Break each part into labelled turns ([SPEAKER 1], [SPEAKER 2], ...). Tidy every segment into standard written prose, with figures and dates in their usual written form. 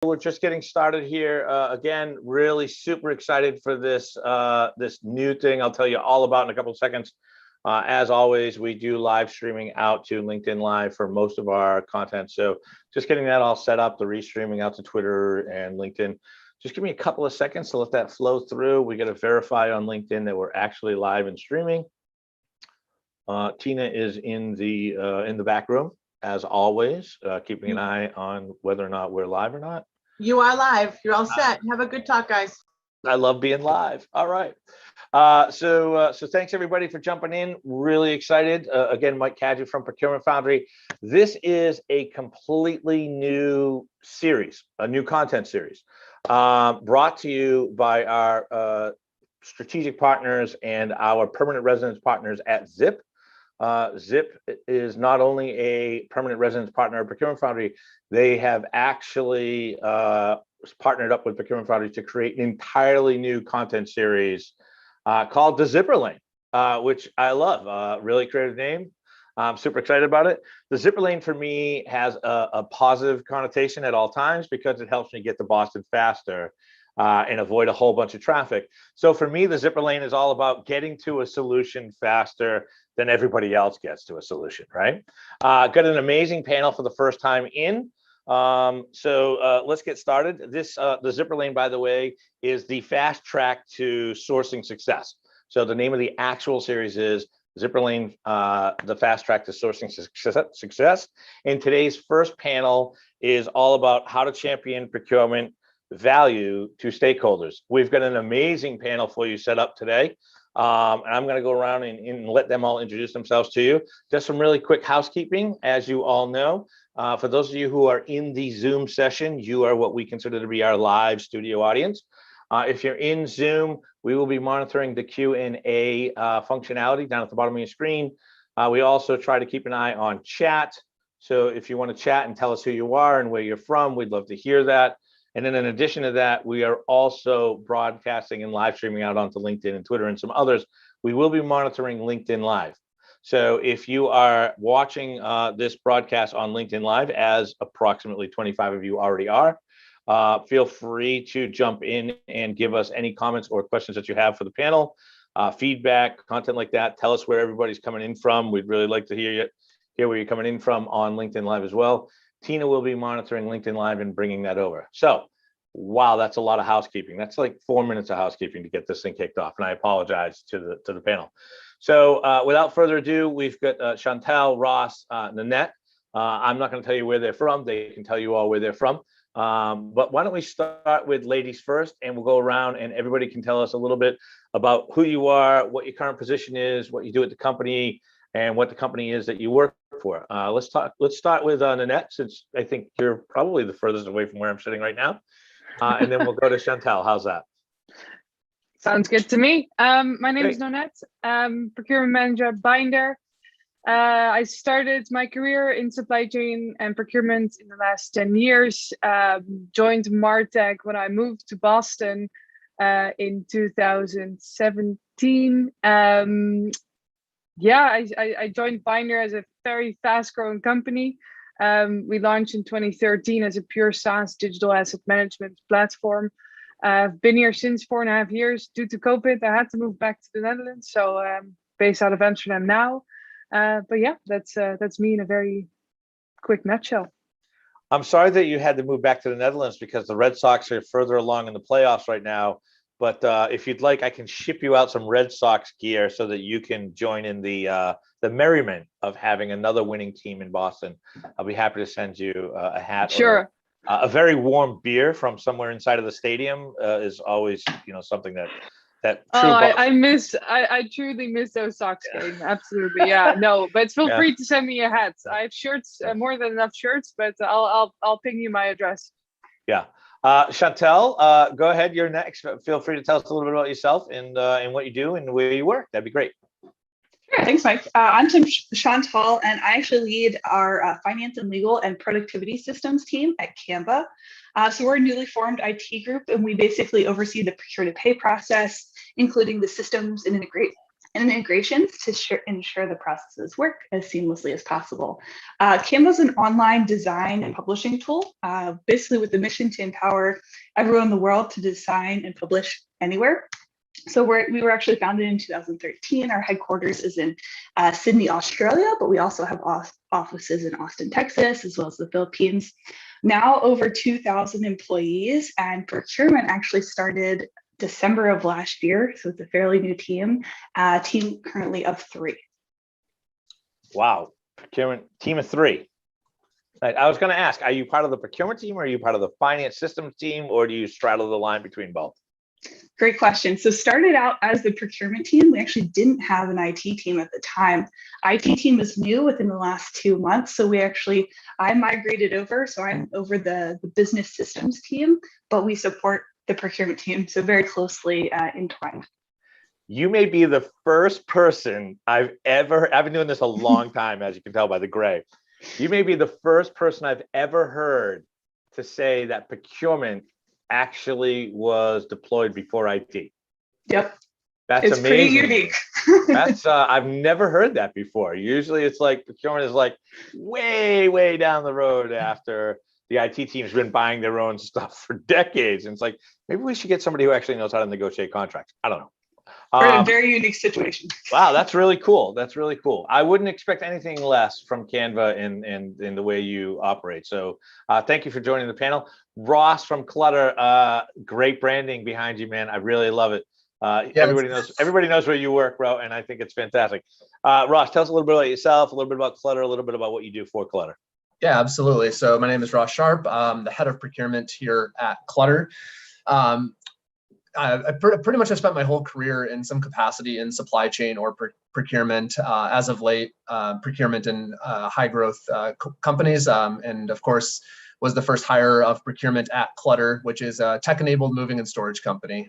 [SPEAKER 1] We're just getting started here. Again, really super excited for this this new thing I'll tell you all about in a couple of seconds. As always, we do live streaming out to LinkedIn Live for most of our content. So just getting that all set up, the restreaming out to Twitter and LinkedIn. Just give me a couple of seconds to let that flow through. We got to verify on LinkedIn that we're actually live and streaming. Tina is in the back room, as always, keeping an eye on whether or not we're live or not.
[SPEAKER 2] You are live. You're all set. Have a good talk, guys.
[SPEAKER 1] I love being live. All right. So thanks everybody for jumping in. Really excited. Again, Mike Cadieux from Procurement Foundry. This is a completely new series, a new content series, brought to you by our strategic partners and our permanent residence partners at Zip. Zip is not only a permanent residence partner of Procurement Foundry, they have actually partnered up with Procurement Foundry to create an entirely new content series called the Zipper Lane, which I love. Really creative name. I'm super excited about it. The Zipper Lane for me has a positive connotation at all times because it helps me get to Boston faster and avoid a whole bunch of traffic. So for me, the Zipper Lane is all about getting to a solution faster than everybody else gets to a solution, right? Got an amazing panel for the first time in. So let's get started. The Zipper Lane, by the way, is the fast track to sourcing success. So the name of the actual series is Zipper Lane, the fast track to sourcing success. And today's first panel is all about how to champion procurement value to stakeholders. We've got an amazing panel for you set up today. And I'm going to go around and let them all introduce themselves to you. Just some really quick housekeeping, as you all know. For those of you who are in the Zoom session, you are what we consider to be our live studio audience. If you're in Zoom, we will be monitoring the Q&A functionality down at the bottom of your screen. We also try to keep an eye on chat. So if you want to chat and tell us who you are and where you're from, we'd love to hear that. And then in addition to that, we are also broadcasting and live streaming out onto LinkedIn and Twitter and some others. We will be monitoring LinkedIn Live. So if you are watching this broadcast on LinkedIn Live, as approximately 25 of you already are, feel free to jump in and give us any comments or questions that you have for the panel, feedback, content like that. Tell us where everybody's coming in from. We'd really like to hear where you're coming in from on LinkedIn Live as well. Tina will be monitoring LinkedIn Live and bringing that over. So, wow, that's a lot of housekeeping. That's like 4 minutes of housekeeping to get this thing kicked off, and I apologize to the panel. So, without further ado, we've got Chantal, Ross, Nonet. I'm not going to tell you where they're from. They can tell you all where they're from. But why don't we start with ladies first, and we'll go around, and everybody can tell us a little bit about who you are, what your current position is, what you do at the company, and what the company is that you work for. Let's start with Nonet, since I think you're probably the furthest away from where I'm sitting right now. And then we'll go to Chantal. How's that?
[SPEAKER 3] Sounds good to me. My name is Nonet, procurement manager at Bynder. I started my career in supply chain and procurement in the last 10 years. Joined Martech when I moved to Boston in 2017. I joined Bynder as a very fast-growing company. We launched in 2013 as a pure SaaS digital asset management platform. I've been here since 4.5 years. Due to COVID, I had to move back to the Netherlands, so based out of Amsterdam now. But yeah, that's me in a very quick nutshell.
[SPEAKER 1] I'm sorry that you had to move back to the Netherlands because the Red Sox are further along in the playoffs right now. But if you'd like, I can ship you out some Red Sox gear so that you can join in the merriment of having another winning team in Boston. I'll be happy to send you a hat.
[SPEAKER 3] Sure.
[SPEAKER 1] Or a very warm beer from somewhere inside of the stadium is always, something that.
[SPEAKER 3] I truly miss those Sox games. Absolutely, yeah. No, but feel free to send me a hat. I have shirts, more than enough shirts, but I'll ping you my address.
[SPEAKER 1] Yeah. Chantal, go ahead. You're next. Feel free to tell us a little bit about yourself and what you do and where you work. That'd be great.
[SPEAKER 4] Sure, thanks, Mike. I'm Chantal, and I actually lead our finance and legal and productivity systems team at Canva. So we're a newly formed IT group, and we basically oversee the procure to pay process, including the systems and and integrations to ensure the processes work as seamlessly as possible. Canva is an online design and publishing tool, basically with the mission to empower everyone in the world to design and publish anywhere. So we were actually founded in 2013. Our headquarters is in Sydney, Australia, but we also have offices in Austin, Texas, as well as the Philippines. Now over 2,000 employees, and procurement actually started December of last year. So it's a fairly new team, team currently of 3.
[SPEAKER 1] Wow, procurement team of 3. Right. I was going to ask, are you part of the procurement team, or are you part of the finance systems team, or do you straddle the line between both?
[SPEAKER 4] Great question. So started out as the procurement team. We actually didn't have an IT team at the time. IT team is new within the last 2 months. So I migrated over. So I'm over the business systems team, but we support the procurement team. So very closely entwined.
[SPEAKER 1] You may be the first person I've been doing this a long time, as you can tell by the gray. You may be the first person I've ever heard to say that procurement actually was deployed before IT.
[SPEAKER 4] Yep.
[SPEAKER 1] That's
[SPEAKER 4] it's
[SPEAKER 1] amazing.
[SPEAKER 4] Pretty unique.
[SPEAKER 1] That's I've never heard that before. Usually it's like procurement is like way down the road after the IT team's been buying their own stuff for decades. And it's like, maybe we should get somebody who actually knows how to negotiate contracts. I don't know.
[SPEAKER 4] We're in a very unique situation.
[SPEAKER 1] Wow, that's really cool. That's really cool. I wouldn't expect anything less from Canva in the way you operate. So thank you for joining the panel. Ross from Clutter, great branding behind you, man. I really love it. Everybody knows where you work, bro, and I think it's fantastic. Ross, tell us a little bit about yourself, a little bit about Clutter, a little bit about what you do for Clutter.
[SPEAKER 5] Yeah, absolutely. So my name is Ross Sharp. I'm the head of procurement here at Clutter. I pretty much have spent my whole career in some capacity in supply chain or procurement, as of late, procurement in high growth companies, and of course was the first hire of procurement at Clutter, which is a tech-enabled moving and storage company.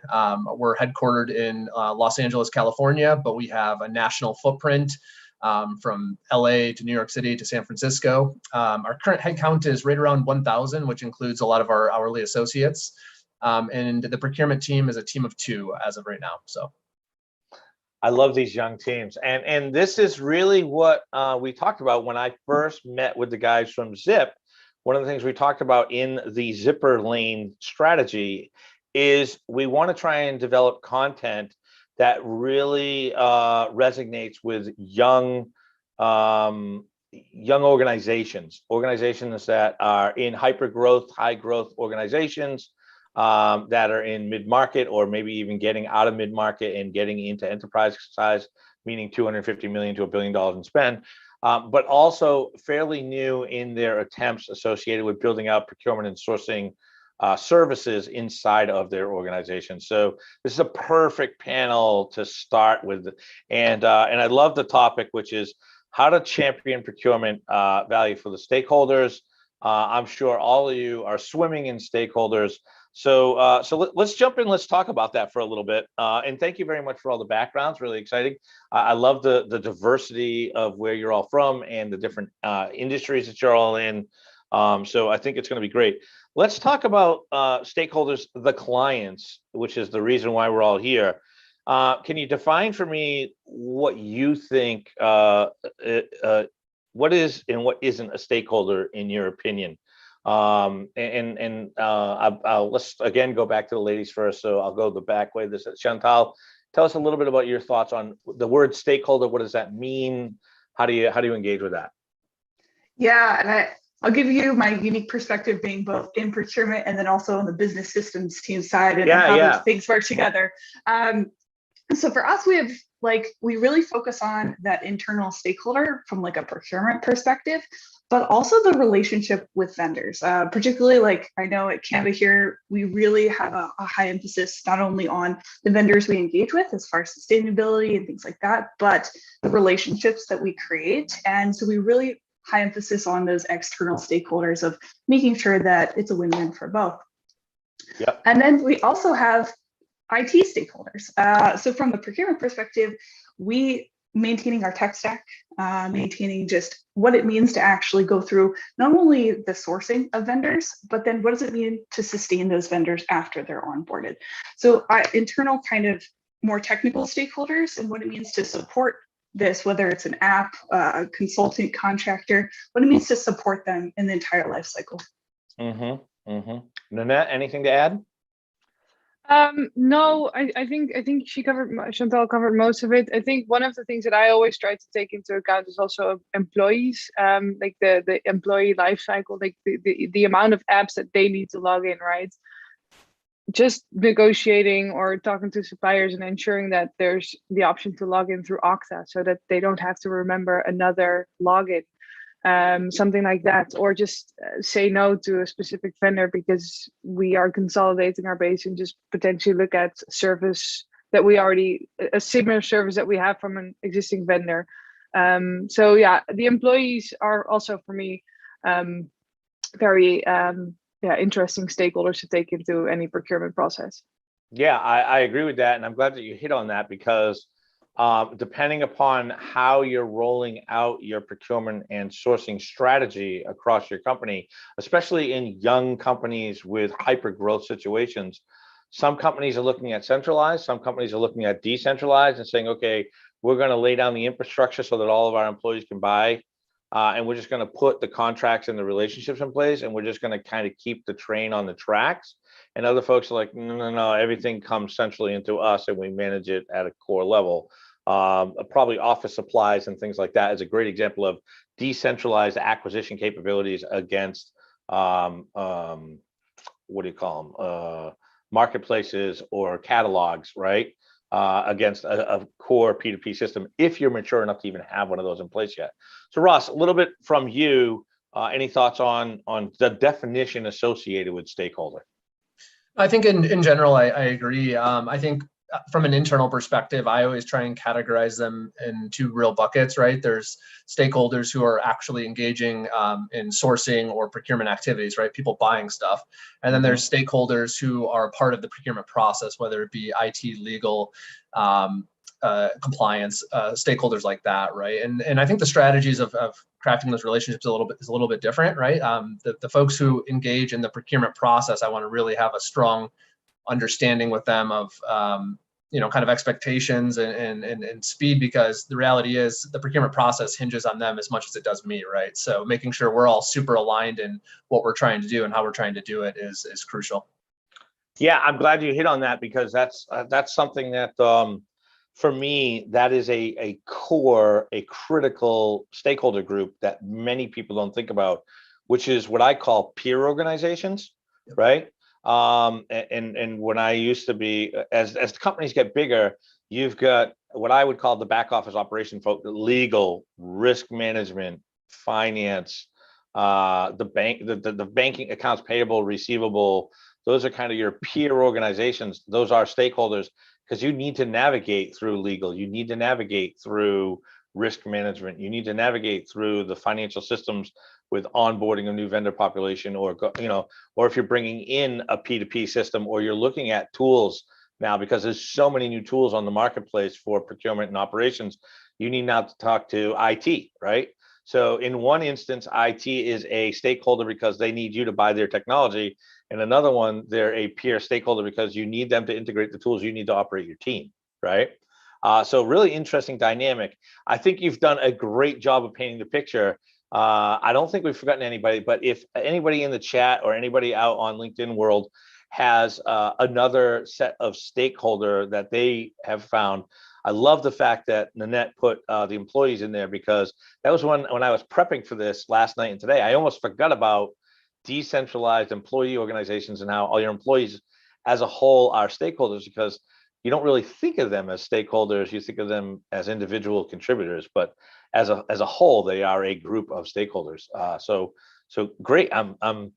[SPEAKER 5] We're headquartered in Los Angeles, California, but we have a national footprint from LA to New York City to San Francisco. Our current headcount is right around 1,000, which includes a lot of our hourly associates. And the procurement team is a team of 2 as of right now. So
[SPEAKER 1] I love these young teams. And this is really what we talked about when I first met with the guys from Zip. One of the things we talked about in the zipper lane strategy is we want to try and develop content that really resonates with young organizations that are in hyper growth, high growth organizations, that are in mid-market, or maybe even getting out of mid-market and getting into enterprise size, meaning $250 million to $1 billion in spend, but also fairly new in their attempts associated with building out procurement and sourcing services inside of their organization. So this is a perfect panel to start with. And I love the topic, which is how to champion procurement value for the stakeholders. I'm sure all of you are swimming in stakeholders. So let's jump in. Let's talk about that for a little bit. And thank you very much for all the backgrounds. Really exciting. I love the diversity of where you're all from and the different industries that you're all in. So I think it's going to be great. Let's talk about stakeholders, the clients, which is the reason why we're all here. Can you define for me what you think, what is and what isn't a stakeholder in your opinion? I'll let's again go back to the ladies first. So I'll go the back way. This is Chantal. Tell us a little bit about your thoughts on the word stakeholder. What does that mean? How do you engage with that?
[SPEAKER 4] Yeah, and I'll give you my unique perspective, being both in procurement and then also on the business systems team side, and how those things work together. So for us, we really focus on that internal stakeholder from like a procurement perspective, but also the relationship with vendors. Particularly, like I know at Canva here, we really have a high emphasis not only on the vendors we engage with as far as sustainability and things like that, but the relationships that we create. And so we really high emphasis on those external stakeholders of making sure that it's a win-win for both.
[SPEAKER 1] Yep.
[SPEAKER 4] And then we also have IT stakeholders. So from the procurement perspective, we maintaining our tech stack, maintaining just what it means to actually go through not only the sourcing of vendors, but then what does it mean to sustain those vendors after they're onboarded. So internal kind of more technical stakeholders and what it means to support this, whether it's an app, a consultant, contractor, what it means to support them in the entire life cycle.
[SPEAKER 1] Nonet, anything to add?
[SPEAKER 3] No, I think Chantal covered most of it. I think one of the things that I always try to take into account is also employees, like the employee life cycle, like the amount of apps that they need to log in, right? Just negotiating or talking to suppliers and ensuring that there's the option to log in through Okta so that they don't have to remember another login. Something like that, or just say no to a specific vendor because we are consolidating our base and just potentially look at service that we already, a similar service that we have from an existing vendor. So yeah, the employees are also for me very interesting stakeholders to take into any procurement process.
[SPEAKER 1] Yeah, I agree with that, and I'm glad that you hit on that because depending upon how you're rolling out your procurement and sourcing strategy across your company, especially in young companies with hyper growth situations, some companies are looking at centralized, some companies are looking at decentralized and saying, okay, we're going to lay down the infrastructure so that all of our employees can buy, and we're just going to put the contracts and the relationships in place, and we're just going to kind of keep the train on the tracks. And other folks are like, no, everything comes centrally into us and we manage it at a core level. Probably office supplies and things like that is a great example of decentralized acquisition capabilities against what do you call them, marketplaces or catalogs, right? Against a core P2P system if you're mature enough to even have one of those in place yet. So Ross, a little bit from you, any thoughts on the definition associated with stakeholder?
[SPEAKER 5] I think in general, I agree. I think from an internal perspective, I always try and categorize them in two real buckets, right? There's stakeholders who are actually engaging in sourcing or procurement activities, right? People buying stuff. And then there's stakeholders who are part of the procurement process, whether it be IT, legal, compliance, stakeholders like that, right? And I think the strategies of crafting those relationships is a little bit different, right? The folks who engage in the procurement process, I want to really have a strong understanding with them of kind of expectations and speed, because the reality is the procurement process hinges on them as much as it does me, right? So making sure we're all super aligned in what we're trying to do and how we're trying to do it is crucial. Yeah,
[SPEAKER 1] I'm glad you hit on that because that's something that for me, that is a core, a critical stakeholder group that many people don't think about, which is what I call peer organizations, right? And when I used to be, as the companies get bigger, you've got what I would call the back office operation folk, legal, risk management, finance, the banking, accounts payable, receivable. Those are kind of your peer organizations. Those are stakeholders because you need to navigate through legal. You need to navigate through risk management. You need to navigate through the financial systems with onboarding a new vendor population, or or if you're bringing in a P2P system, or you're looking at tools now, because there's so many new tools on the marketplace for procurement and operations, you need now to talk to IT, right? So in one instance, IT is a stakeholder because they need you to buy their technology. And another one, they're a peer stakeholder because you need them to integrate the tools you need to operate your team, right? So really interesting dynamic. I think you've done a great job of painting the picture. I don't think we've forgotten anybody, but if anybody in the chat or anybody out on LinkedIn world has another set of stakeholder that they have found, I love the fact that Nonet put the employees in there, because that was when I was prepping for this last night and today, I almost forgot about decentralized employee organizations and how all your employees as a whole are stakeholders, because you don't really think of them as stakeholders, you think of them as individual contributors, but as a whole, they are a group of stakeholders. So great, I'm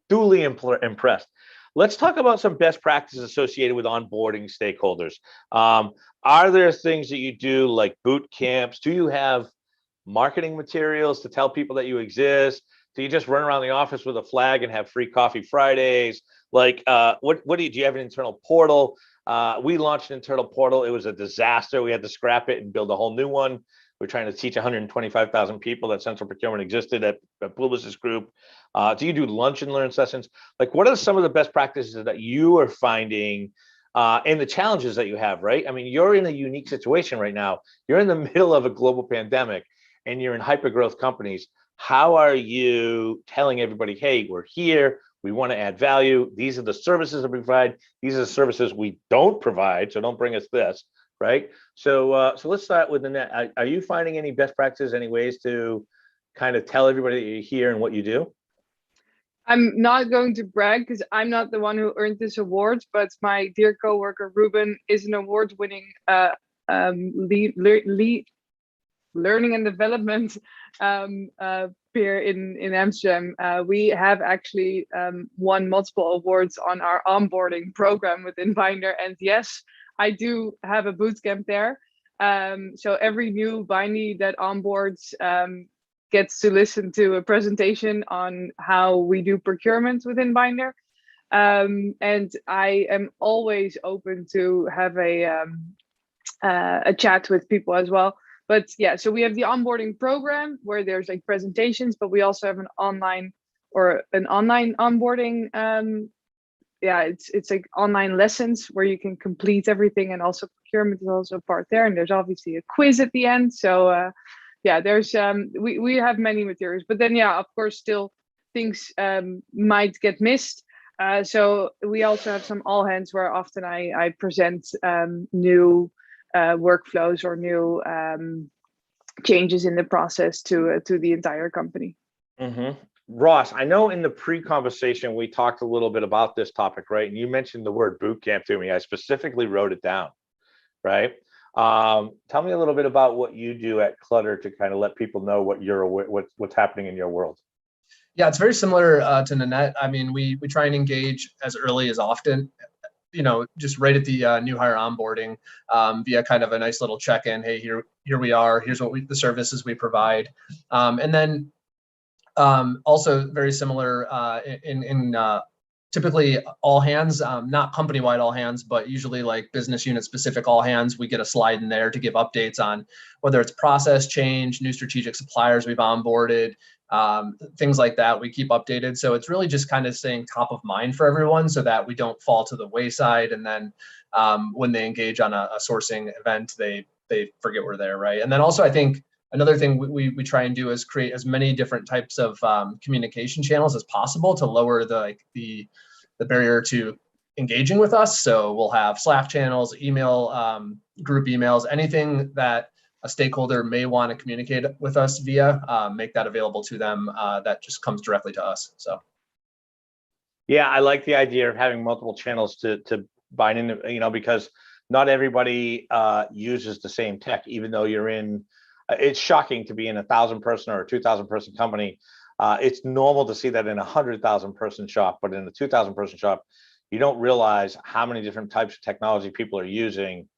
[SPEAKER 1] duly impressed. Let's talk about some best practices associated with onboarding stakeholders. Are there things that you do like boot camps? Do you have marketing materials to tell people that you exist? Do you just run around the office with a flag and have free coffee Fridays? Like, what do you have an internal portal? We launched an internal portal. It was a disaster. We had to scrap it and build a whole new one. We're trying to teach 125,000 people that central procurement existed at Publicis Group. Do you do lunch and learn sessions? Like, what are some of the best practices that you are finding and the challenges that you have, right? I mean, you're in a unique situation right now. You're in the middle of a global pandemic and you're in hypergrowth companies. How are you telling everybody, hey, we're here, we want to add value, these are the services that we provide, these are the services we don't provide, so don't bring us this, right? So so let's start with Nonet. Are you finding any best practices, any ways to kind of tell everybody that you're here and what you do?
[SPEAKER 3] I'm not going to brag because I'm not the one who earned this award, but my dear coworker Ruben is an award-winning learning and development peer in Amsterdam. We have actually won multiple awards on our onboarding program within Bynder, and yes, I do have a bootcamp there. So every new Bindy that onboards gets to listen to a presentation on how we do procurement within Bynder. And I am always open to have a chat with people as well. But yeah, so we have the onboarding program where there's like presentations, but we also have an online onboarding. Yeah, it's like online lessons where you can complete everything, and also procurement is also a part there. And there's obviously a quiz at the end. So yeah, there's we have many materials, but then yeah, of course, still things might get missed. So we also have some all hands where often I present new workflows or new changes in the process to the entire company.
[SPEAKER 1] Mm-hmm. Ross, I know in the pre-conversation we talked a little bit about this topic, right? And you mentioned the word bootcamp to me. I specifically wrote it down, right? Tell me a little bit about what you do at Clutter to kind of let people know what's happening in your world.
[SPEAKER 5] Yeah, it's very similar to Nonet. I mean, we try and engage as early as often, just right at the new hire onboarding via kind of a nice little check-in. Hey, here we are. Here's what the services we provide, and then also very similar in typically all hands, not company-wide all hands, but usually like business unit specific all hands. We get a slide in there to give updates on whether it's process change, new strategic suppliers we've onboarded, things like that. We keep updated. So it's really just kind of staying top of mind for everyone so that we don't fall to the wayside. And then when they engage on a sourcing event, they forget we're there, right? And then also I think another thing we try and do is create as many different types of communication channels as possible to lower the barrier to engaging with us. So we'll have Slack channels, email, group emails, anything that a stakeholder may want to communicate with us via, make that available to them. That just comes directly to us. So,
[SPEAKER 1] yeah, I like the idea of having multiple channels to bind in, because not everybody uses the same tech, even though you're in. It's shocking to be in 1,000 person or a 2,000 person company. It's normal to see that in a 100,000 person shop, but in a 2,000 person shop, you don't realize how many different types of technology people are using.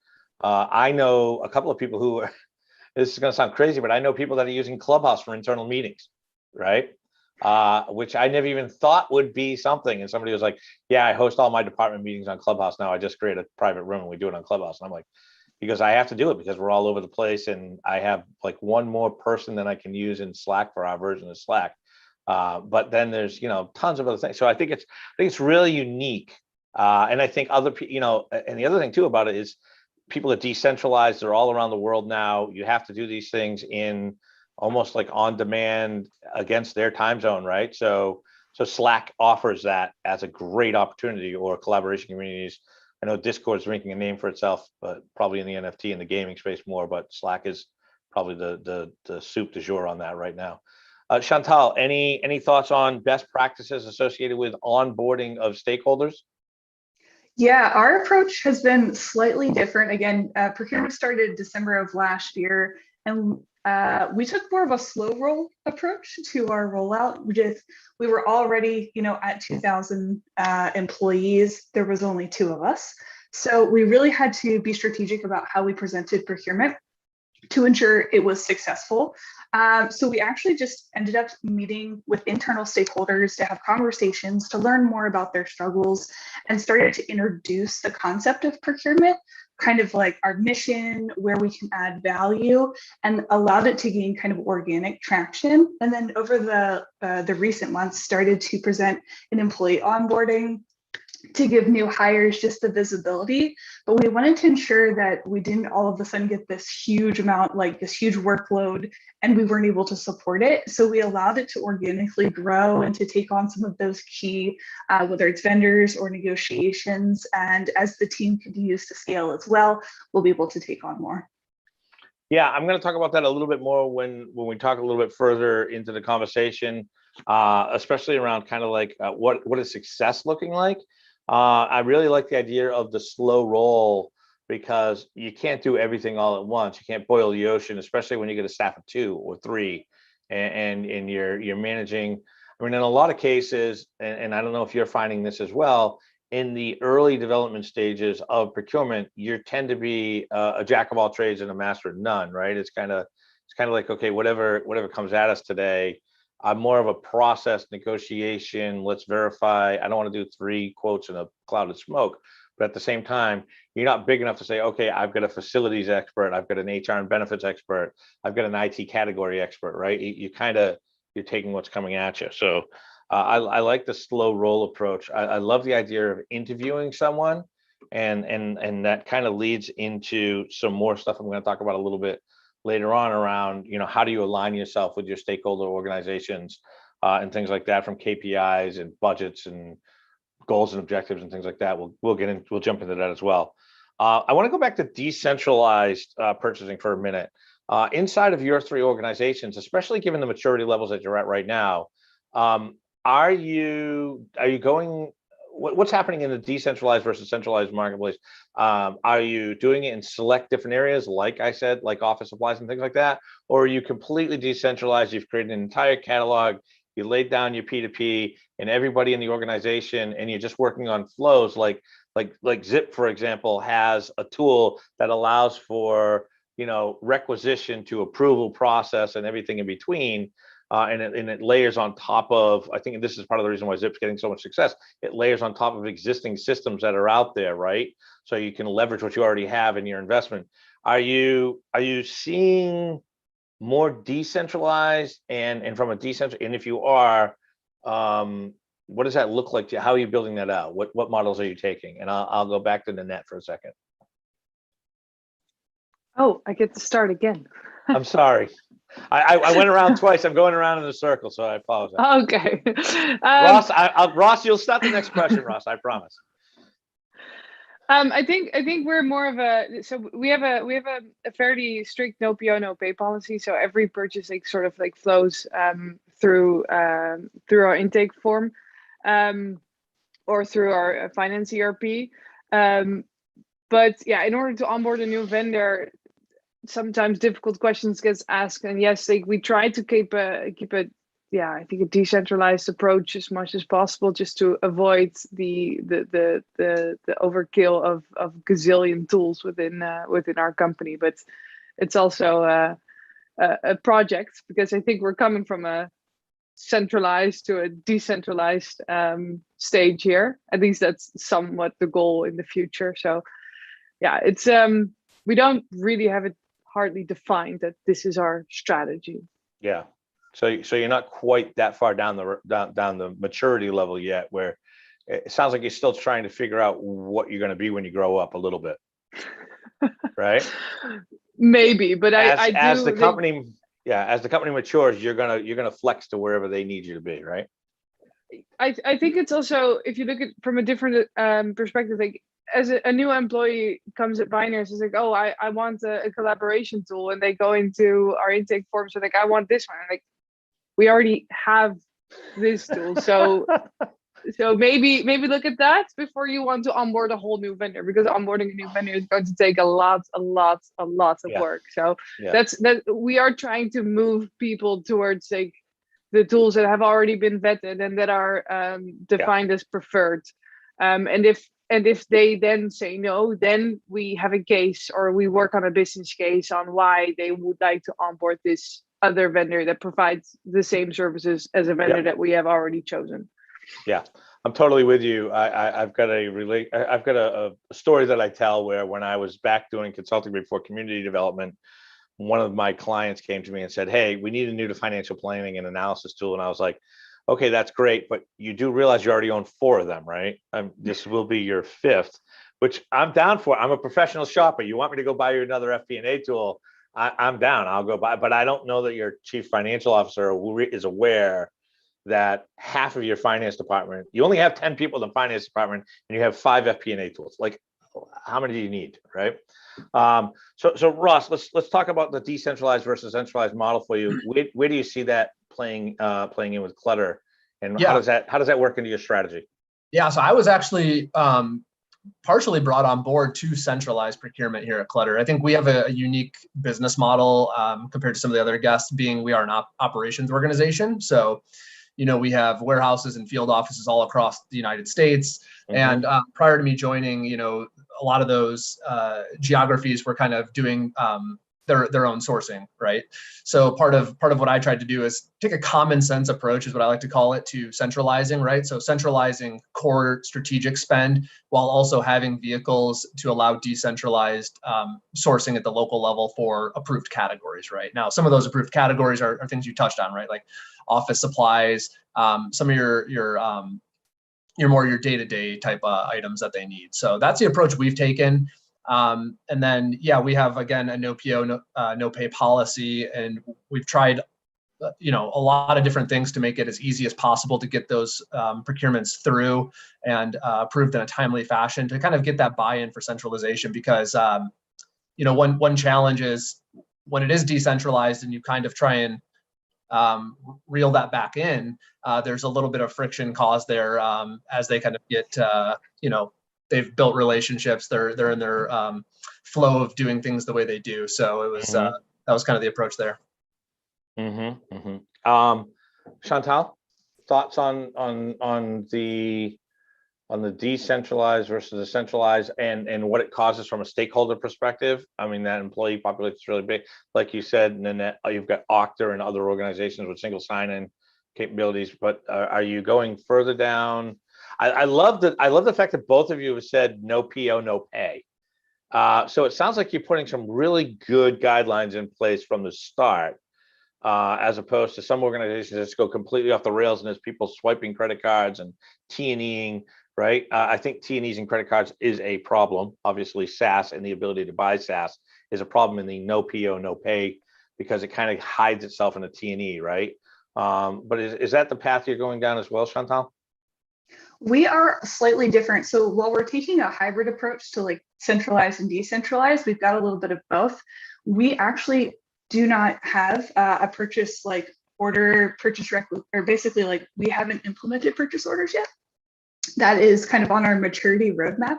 [SPEAKER 1] I know a couple of people who are, this is going to sound crazy, but I know people that are using Clubhouse for internal meetings, right? Which I never even thought would be something. And somebody was like, yeah, I host all my department meetings on Clubhouse now. I just create a private room and we do it on Clubhouse. And I'm like, because I have to do it because we're all over the place, and I have like one more person than I can use in Slack for our version of Slack. But then there's tons of other things. So I think it's really unique. And I think other people, and the other thing too about it is people are decentralized. They're all around the world now. You have to do these things in almost like on demand against their time zone, right? So Slack offers that as a great opportunity, or collaboration communities. I know Discord is making a name for itself, but probably in the NFT and the gaming space more, but Slack is probably the soup du jour on that right now. Chantal, any thoughts on best practices associated with onboarding of stakeholders?
[SPEAKER 4] Yeah, our approach has been slightly different. Again, procurement started December of last year, and we took more of a slow roll approach to our rollout. We were already, at 2,000 employees. There was only 2 of us. So we really had to be strategic about how we presented procurement to ensure it was successful. So we actually just ended up meeting with internal stakeholders to have conversations, to learn more about their struggles, and started to introduce the concept of procurement, kind of like our mission, where we can add value, and allowed it to gain kind of organic traction. And then over the recent months, started to present an employee onboarding to give new hires just the visibility, but we wanted to ensure that we didn't all of a sudden get this huge amount, like this huge workload, and we weren't able to support it. So we allowed it to organically grow and to take on some of those key, whether it's vendors or negotiations. And as the team continues to scale as well, we'll be able to take on more.
[SPEAKER 1] Yeah, I'm going to talk about that a little bit more when we talk a little bit further into the conversation, especially around kind of like what is success looking like. I really like the idea of the slow roll, because you can't do everything all at once. You can't boil the ocean, especially when you get a staff of 2 or 3 and you're managing. I mean, in a lot of cases, and I don't know if you're finding this as well, in the early development stages of procurement, you tend to be a jack of all trades and a master of none, right? It's kind of like, okay, whatever comes at us today. I'm more of a process negotiation. Let's verify. I don't want to do 3 quotes in a cloud of smoke, but at the same time, you're not big enough to say, okay, I've got a facilities expert, I've got an HR and benefits expert, I've got an IT category expert, right? You're taking what's coming at you. So I like the slow roll approach. I love the idea of interviewing someone, and that kind of leads into some more stuff I'm going to talk about a little bit later on around, how do you align yourself with your stakeholder organizations and things like that, from KPIs and budgets and goals and objectives and things like that. We'll jump into that as well. I want to go back to decentralized purchasing for a minute. Inside of your 3 organizations, especially given the maturity levels that you're at right now, are you going? What's happening in the decentralized versus centralized marketplace? Are you doing it in select different areas, like I said, like office supplies and things like that? Or are you completely decentralized? You've created an entire catalog, you laid down your P2P and everybody in the organization, and you're just working on flows like Zip, for example, has a tool that allows for, requisition to approval process and everything in between. And it layers on top of, I think this is part of the reason why Zip's getting so much success. It layers on top of existing systems that are out there, right? So you can leverage what you already have in your investment. Are you seeing more decentralized and from a decentralized, and if you are, what does that look like? How are you building that out? What models are you taking? And I'll go back to Nonet for a second.
[SPEAKER 3] Oh, I get to start again.
[SPEAKER 1] I'm sorry. I went around twice. I'm going around in a circle, so I apologize.
[SPEAKER 3] Okay.
[SPEAKER 1] Ross, Ross, you'll start the next question, Ross. I promise.
[SPEAKER 3] I think we're more of a, so we have a fairly strict no PO no pay policy. So every purchase sort of flows through our intake form or through our finance ERP. But yeah, in order to onboard a new vendor, sometimes difficult questions gets asked, and yes, we try to keep a I think a decentralized approach as much as possible, just to avoid the overkill of gazillion tools within our company. But it's also a project, because I think we're coming from a centralized to a decentralized stage here. At least that's somewhat the goal in the future. So yeah, it's we don't really have it hardly defined that this is our strategy.
[SPEAKER 1] Yeah. So you're not quite that far down the maturity level yet, where it sounds like you're still trying to figure out what you're going to be when you grow up a little bit, right?
[SPEAKER 3] Maybe, but
[SPEAKER 1] as the company matures, you're gonna flex to wherever they need you to be, right?
[SPEAKER 3] I think it's also, if you look at from a different perspective, as a new employee comes at Bynder, it's like, oh, I want a collaboration tool, and they go into our intake forms and I want this one. And we already have this tool, so maybe look at that before you want to onboard a whole new vendor, because onboarding a new vendor is going to take a lot of work. So that we are trying to move people towards the tools that have already been vetted and that are defined as preferred. And if they then say no, then we have a case, or we work on a business case on why they would like to onboard this other vendor that provides the same services as a vendor that we have already chosen.
[SPEAKER 1] Yeah, I'm totally with you. I've got a story that I tell, where when I was back doing consulting before community development, one of my clients came to me and said, hey, we need a new financial planning and analysis tool. And I was like, Okay, that's great, but you do realize you already own 4 of them, right? This will be your 5th, which I'm down for. I'm a professional shopper. You want me to go buy you another FP&A tool? I'm down. I'll go buy, but I don't know that your chief financial officer is aware that half of your finance department, you only have 10 people in the finance department, and you have 5 FP&A tools. Like, how many do you need, right? So Ross, let's talk about the decentralized versus centralized model for you. Where do you see that playing in with Clutter, and how does that work into your strategy?
[SPEAKER 5] Yeah, so I was actually partially brought on board to centralized procurement here at Clutter. I think we have a unique business model compared to some of the other guests, being we are an operations organization. So, we have warehouses and field offices all across the United States. And prior to me joining, a lot of those geographies were kind of doing their own sourcing, right? So part of what I tried to do is take a common sense approach, is what I like to call it, to centralizing, right? So centralizing core strategic spend while also having vehicles to allow decentralized sourcing at the local level for approved categories, right? Now, some of those approved categories are things you touched on, right? Like office supplies, some of your more your day-to-day type items that they need. So that's the approach we've taken. And then, we have, again, a no PO, no pay policy, and we've tried, a lot of different things to make it as easy as possible to get those procurements through and approved in a timely fashion to kind of get that buy-in for centralization. Because, one challenge is when it is decentralized and you kind of try and reel that back in, there's a little bit of friction caused there as they kind of get, they've built relationships. They're in their flow of doing things the way they do. So it was that was kind of the approach there.
[SPEAKER 1] Chantal, thoughts on the decentralized versus the centralized, and what it causes from a stakeholder perspective? I mean, that employee population is really big, like you said, Nonet. You've got Okta and other organizations with single sign-in capabilities, but are you going further down? I love the fact that both of you have said no PO, no pay. So it sounds like you're putting some really good guidelines in place from the start, as opposed to some organizations that just go completely off the rails and there's people swiping credit cards and T&Eing, right? I think T&Es and credit cards is a problem. Obviously, SaaS and the ability to buy SaaS is a problem in the no PO, no pay, because it kind of hides itself in a T&E, right? But is that the path you're going down as well, Chantal?
[SPEAKER 4] We are slightly different. So while we're taking a hybrid approach to like centralized and decentralized, we've got a little bit of both. We actually do not have a purchase record, or basically like we haven't implemented purchase orders yet. That is kind of on our maturity roadmap.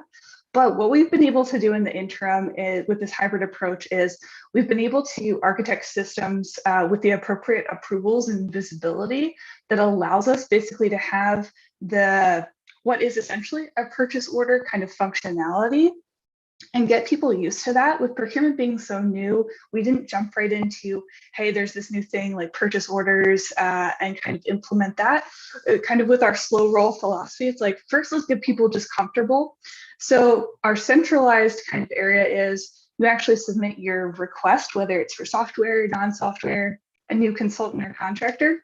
[SPEAKER 4] But what we've been able to do in the interim with this hybrid approach is we've been able to architect systems with the appropriate approvals and visibility that allows us basically to have what is essentially a purchase order kind of functionality and get people used to that. With procurement being so new, we didn't jump right into, hey, there's this new thing like purchase orders and kind of implement that. Kind of with our slow roll philosophy, it's like, first, let's get people just comfortable. So our centralized kind of area is you actually submit your request, whether it's for software, non-software, a new consultant or contractor.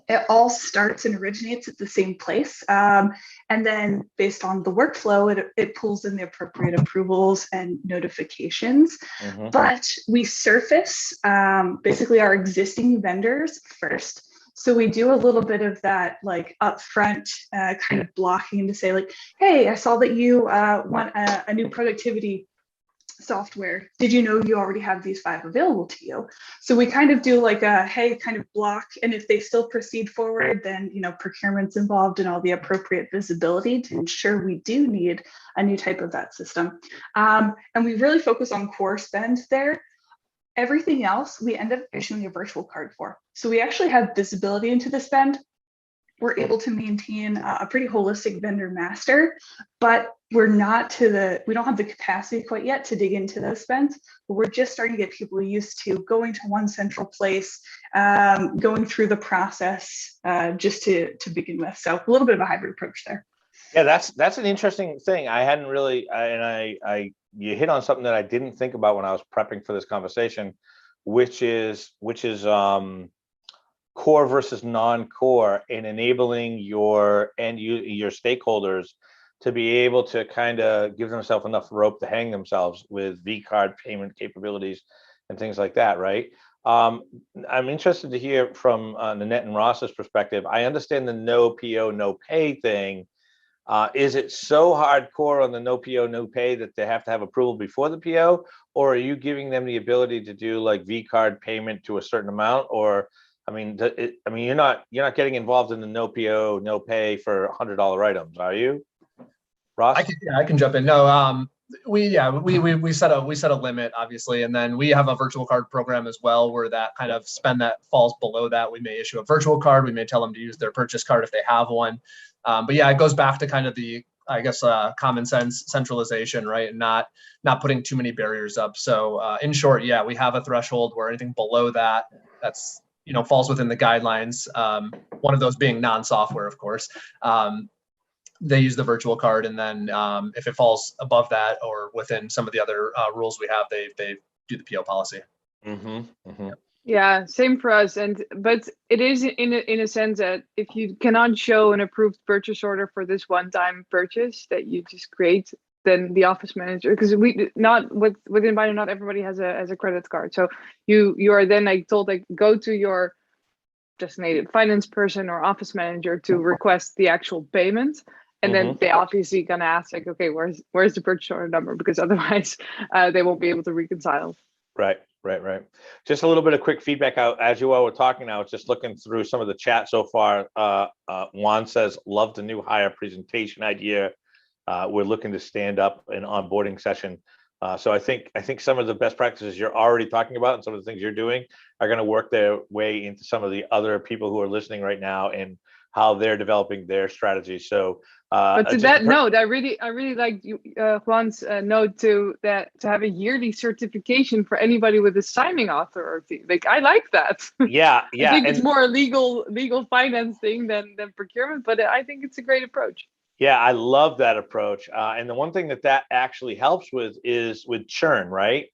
[SPEAKER 4] It all starts and originates at the same place. And then based on the workflow, it pulls in the appropriate approvals and notifications. But we surface basically our existing vendors first. So we do a little bit of that like upfront kind of blocking to say like, hey, I saw that you want a new productivity software. Did you know you already have these 5 available to you? So we kind of do like a, hey, kind of block. And if they still proceed forward, then, procurement's involved in all the appropriate visibility to ensure we do need a new type of that system. And we really focus on core spend there. Everything else, we end up issuing a virtual card for. So we actually have visibility into the spend. We're able to maintain a pretty holistic vendor master, but we don't have the capacity quite yet to dig into those spends, but we're just starting to get people used to going to one central place, going through the process just to begin with. So a little bit of a hybrid approach there.
[SPEAKER 1] Yeah, that's an interesting thing. I hadn't really, you hit on something that I didn't think about when I was prepping for this conversation, which is core versus non-core and enabling your stakeholders to be able to kind of give themselves enough rope to hang themselves with V-card payment capabilities and things like that, right? I'm interested to hear from Nonet and Ross's perspective. I understand the no PO, no pay thing. Is it so hardcore on the no PO, no pay that they have to have approval before the PO, or are you giving them the ability to do like V-card payment to a certain amount? Or, I mean, you're not getting involved in the no PO, no pay for $100 items, are you, Ross?
[SPEAKER 5] I can jump in. No, we set a limit, obviously, and then we have a virtual card program as well, where that kind of spend that falls below that. We may issue a virtual card. We may tell them to use their purchase card if they have one. But yeah, it goes back to kind of the, I guess, common sense centralization, right? And not putting too many barriers up. So in short, yeah, we have a threshold where anything below that, that's, falls within the guidelines. One of those being non-software, of course. They use the virtual card, and then if it falls above that or within some of the other rules we have, they do the PO policy.
[SPEAKER 3] Yeah, same for us. But it is in a sense that if you cannot show an approved purchase order for this one-time purchase that you just create, then the office manager, because within Bynder, not everybody has a credit card. So you are then like told, like, go to your designated finance person or office manager to request the actual payment. And then they obviously gonna ask, like, okay, where's the purchase order number? Because otherwise they won't be able to reconcile.
[SPEAKER 1] Right. Just a little bit of quick feedback out as you all were talking. Now, just looking through some of the chat so far. Juan says, love the new hire presentation idea. We're looking to stand up an onboarding session. So I think some of the best practices you're already talking about and some of the things you're doing are going to work their way into some of the other people who are listening right now and how they're developing their strategies. So,
[SPEAKER 3] but to that note, I really liked Juan's note to have a yearly certification for anybody with a signing authority. Like, I like that.
[SPEAKER 1] Yeah.
[SPEAKER 3] I think it's more a legal finance thing than procurement, but I think it's a great approach.
[SPEAKER 1] Yeah, I love that approach. And the one thing that actually helps with is with churn, right?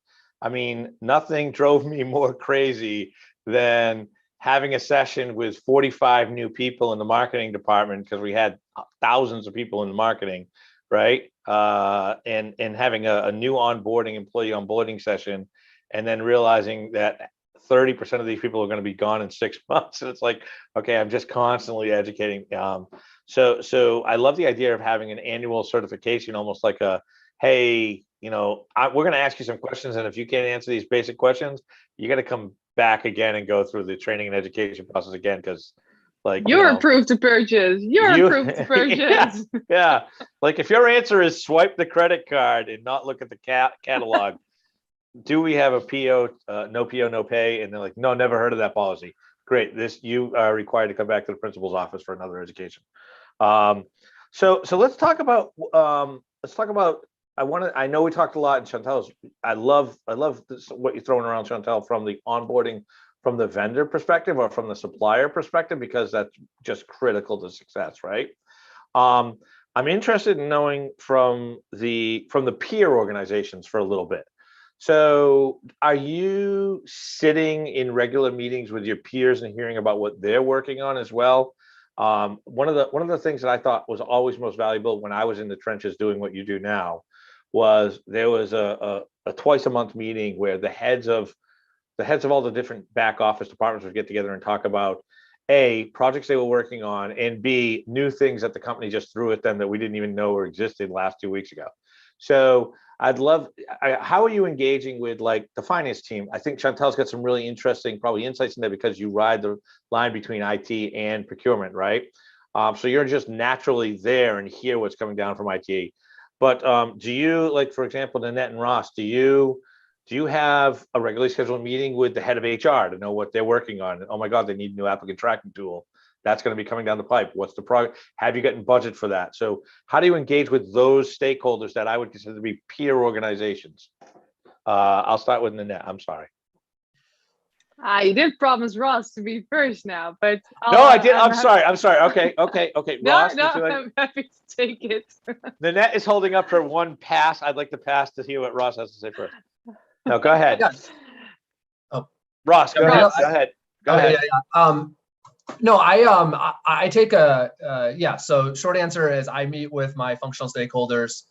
[SPEAKER 1] I mean, nothing drove me more crazy than having a session with 45 new people in the marketing department, because we had thousands of people in the marketing, right? And having a new employee onboarding session, and then realizing that 30% of these people are going to be gone in 6 months. And it's like, okay, I'm just constantly educating. So I love the idea of having an annual certification, almost like hey, we're going to ask you some questions, and if you can't answer these basic questions, you got to come back again and go through the training and education process again, because like
[SPEAKER 3] you're approved to purchase. You're approved to purchase.
[SPEAKER 1] Yeah. Like, if your answer is swipe the credit card and not look at the catalog, do we have a PO, no PO, no pay? And they're like, no, never heard of that policy. Great. You are required to come back to the principal's office for another education. So let's talk about I know we talked a lot in Chantal's. I love this, what you're throwing around, Chantal, from the onboarding, from the vendor perspective or from the supplier perspective, because that's just critical to success, right? I'm interested in knowing from the peer organizations for a little bit. So are you sitting in regular meetings with your peers and hearing about what they're working on as well? One of the things that I thought was always most valuable when I was in the trenches doing what you do now was there was a twice a month meeting where the heads of all the different back office departments would get together and talk about A, projects they were working on, and B, new things that the company just threw at them that we didn't even know were existed last 2 weeks ago. So how are you engaging with like the finance team? I think Chantal's got some really interesting probably insights in there, because you ride the line between IT and procurement, right? So you're just naturally there and hear what's coming down from IT. But do you, like, for example, Nonet and Ross, do you have a regularly scheduled meeting with the head of HR to know what they're working on? Oh my God, they need a new applicant tracking tool. That's going to be coming down the pipe. What's the project? Have you gotten budget for that? So how do you engage with those stakeholders that I would consider to be peer organizations? I'll start with Nonet. I'm sorry.
[SPEAKER 3] You did promise Ross to be first now, but
[SPEAKER 1] no, I did. I'm sorry. Okay. Ross,
[SPEAKER 3] no, I'm happy to take it.
[SPEAKER 1] Nonet is holding up her one pass. I'd like to pass to hear what Ross has to say first. No, go ahead.
[SPEAKER 5] Yes.
[SPEAKER 1] Ross, go ahead. Go ahead.
[SPEAKER 5] Yeah. No, I take yeah. So short answer is I meet with my functional stakeholders.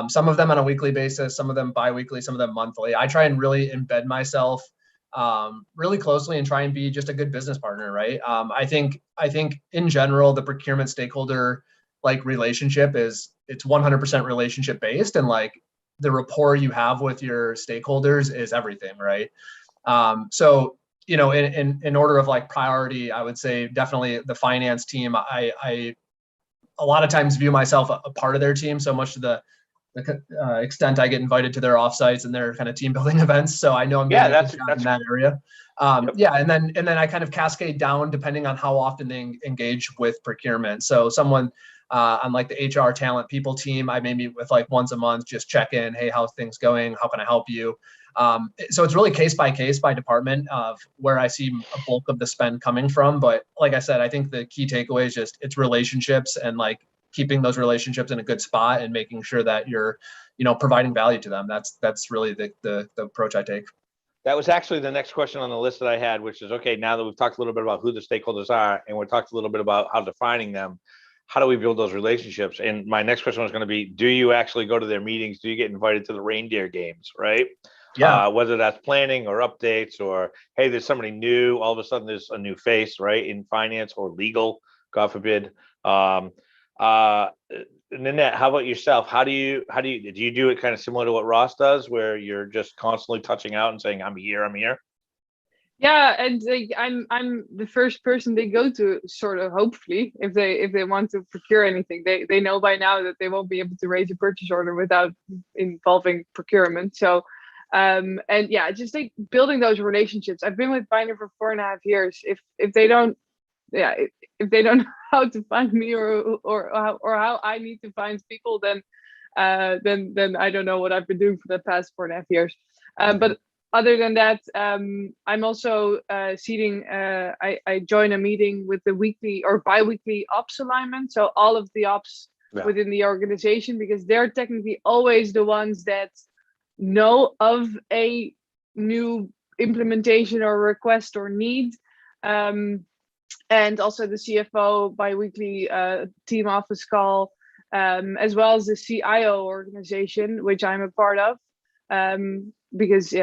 [SPEAKER 5] Some of them on a weekly basis, some of them bi-weekly, some of them monthly. I try and really embed myself really closely and try and be just a good business partner, right? I think in general the procurement stakeholder relationship it's 100% relationship based, and like the rapport you have with your stakeholders is everything, right? So in order of like priority, I would say definitely the finance team. I a lot of times view myself a part of their team, so much to the extent I get invited to their offsites and their kind of team building events. So I know I'm doing a good job in that area. Yeah, and then I kind of cascade down depending on how often they engage with procurement. So someone on like the HR talent people team, I may meet with like once a month, just check in. Hey, how's things going? How can I help you? So it's really case by case by department of where I see a bulk of the spend coming from. But like I said, I think the key takeaway is just it's relationships and like keeping those relationships in a good spot and making sure that you're, providing value to them. That's really the approach I take.
[SPEAKER 1] That was actually the next question on the list that I had, which is, okay, now that we've talked a little bit about who the stakeholders are and we've talked a little bit about how defining them, how do we build those relationships? And my next question was going to be, do you actually go to their meetings? Do you get invited to the reindeer games, right?
[SPEAKER 5] Yeah.
[SPEAKER 1] Whether that's planning or updates or, hey, there's somebody new, all of a sudden there's a new face, right? In finance or legal, God forbid. Nonet, how about yourself? Do you do it kind of similar to what Ross does, where you're just constantly touching out and saying, I'm here.
[SPEAKER 3] Yeah, and I'm the first person they go to, sort of, hopefully, if they want to procure anything. They know by now that they won't be able to raise a purchase order without involving procurement. So and yeah, just like building those relationships. I've been with Bynder for 4.5 years. If they don't know how to find me or how I need to find people, then I don't know what I've been doing for the past 4.5 years. But other than that, I'm also seating. I join a meeting with the weekly or bi-weekly ops alignment. So all of the ops within the organization, because they're technically always the ones that know of a new implementation or request or need. And also the CFO bi-weekly team office call, as well as the CIO organization, which I'm a part of. Because